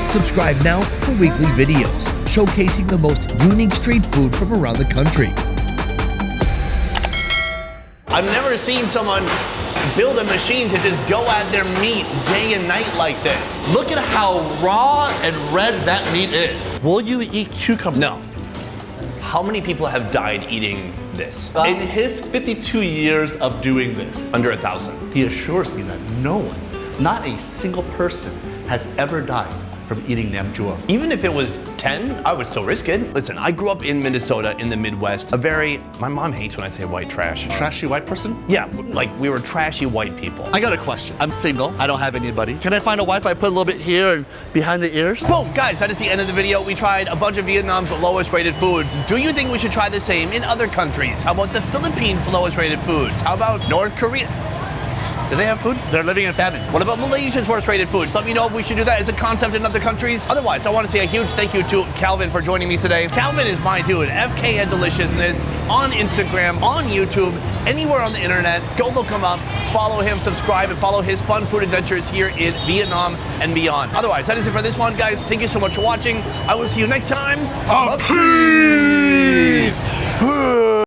Subscribe now for weekly videos showcasing the most unique street food from around the country.
I've never seen someone build a machine to just go at their meat day and night like this.
Look at how raw and red that meat is. Will you eat cucumber?
No. How many people have died eating this?
In his 52 years of doing this,
under 1,000.
He assures me that no one not a single person has ever died from eating nam chua.
Even if it was 10, I would still risk it. Listen, I grew up in Minnesota in the Midwest. My mom hates when I say white trash.
Trashy white person?
Yeah, like we were trashy white people.
I got a question. I'm single. I don't have anybody. Can I find a wife I put a little bit here and behind the ears?
Boom, guys, that is the end of the video. We tried a bunch of Vietnam's lowest rated foods. Do you think we should try the same in other countries? How about the Philippines' lowest rated foods? How about North Korea? Do they have food?
They're living in famine.
What about Malaysia's worst rated foods? Let me know if we should do that as a concept in other countries. Otherwise, I want to say a huge thank you to Calvin for joining me today. Calvin is my dude, FKN Deliciousness, on Instagram, on YouTube, anywhere on the internet. Go look him up, follow him, subscribe, and follow his fun food adventures here in Vietnam and beyond. Otherwise, that is it for this one, guys. Thank you so much for watching. I will see you next time.
Peace!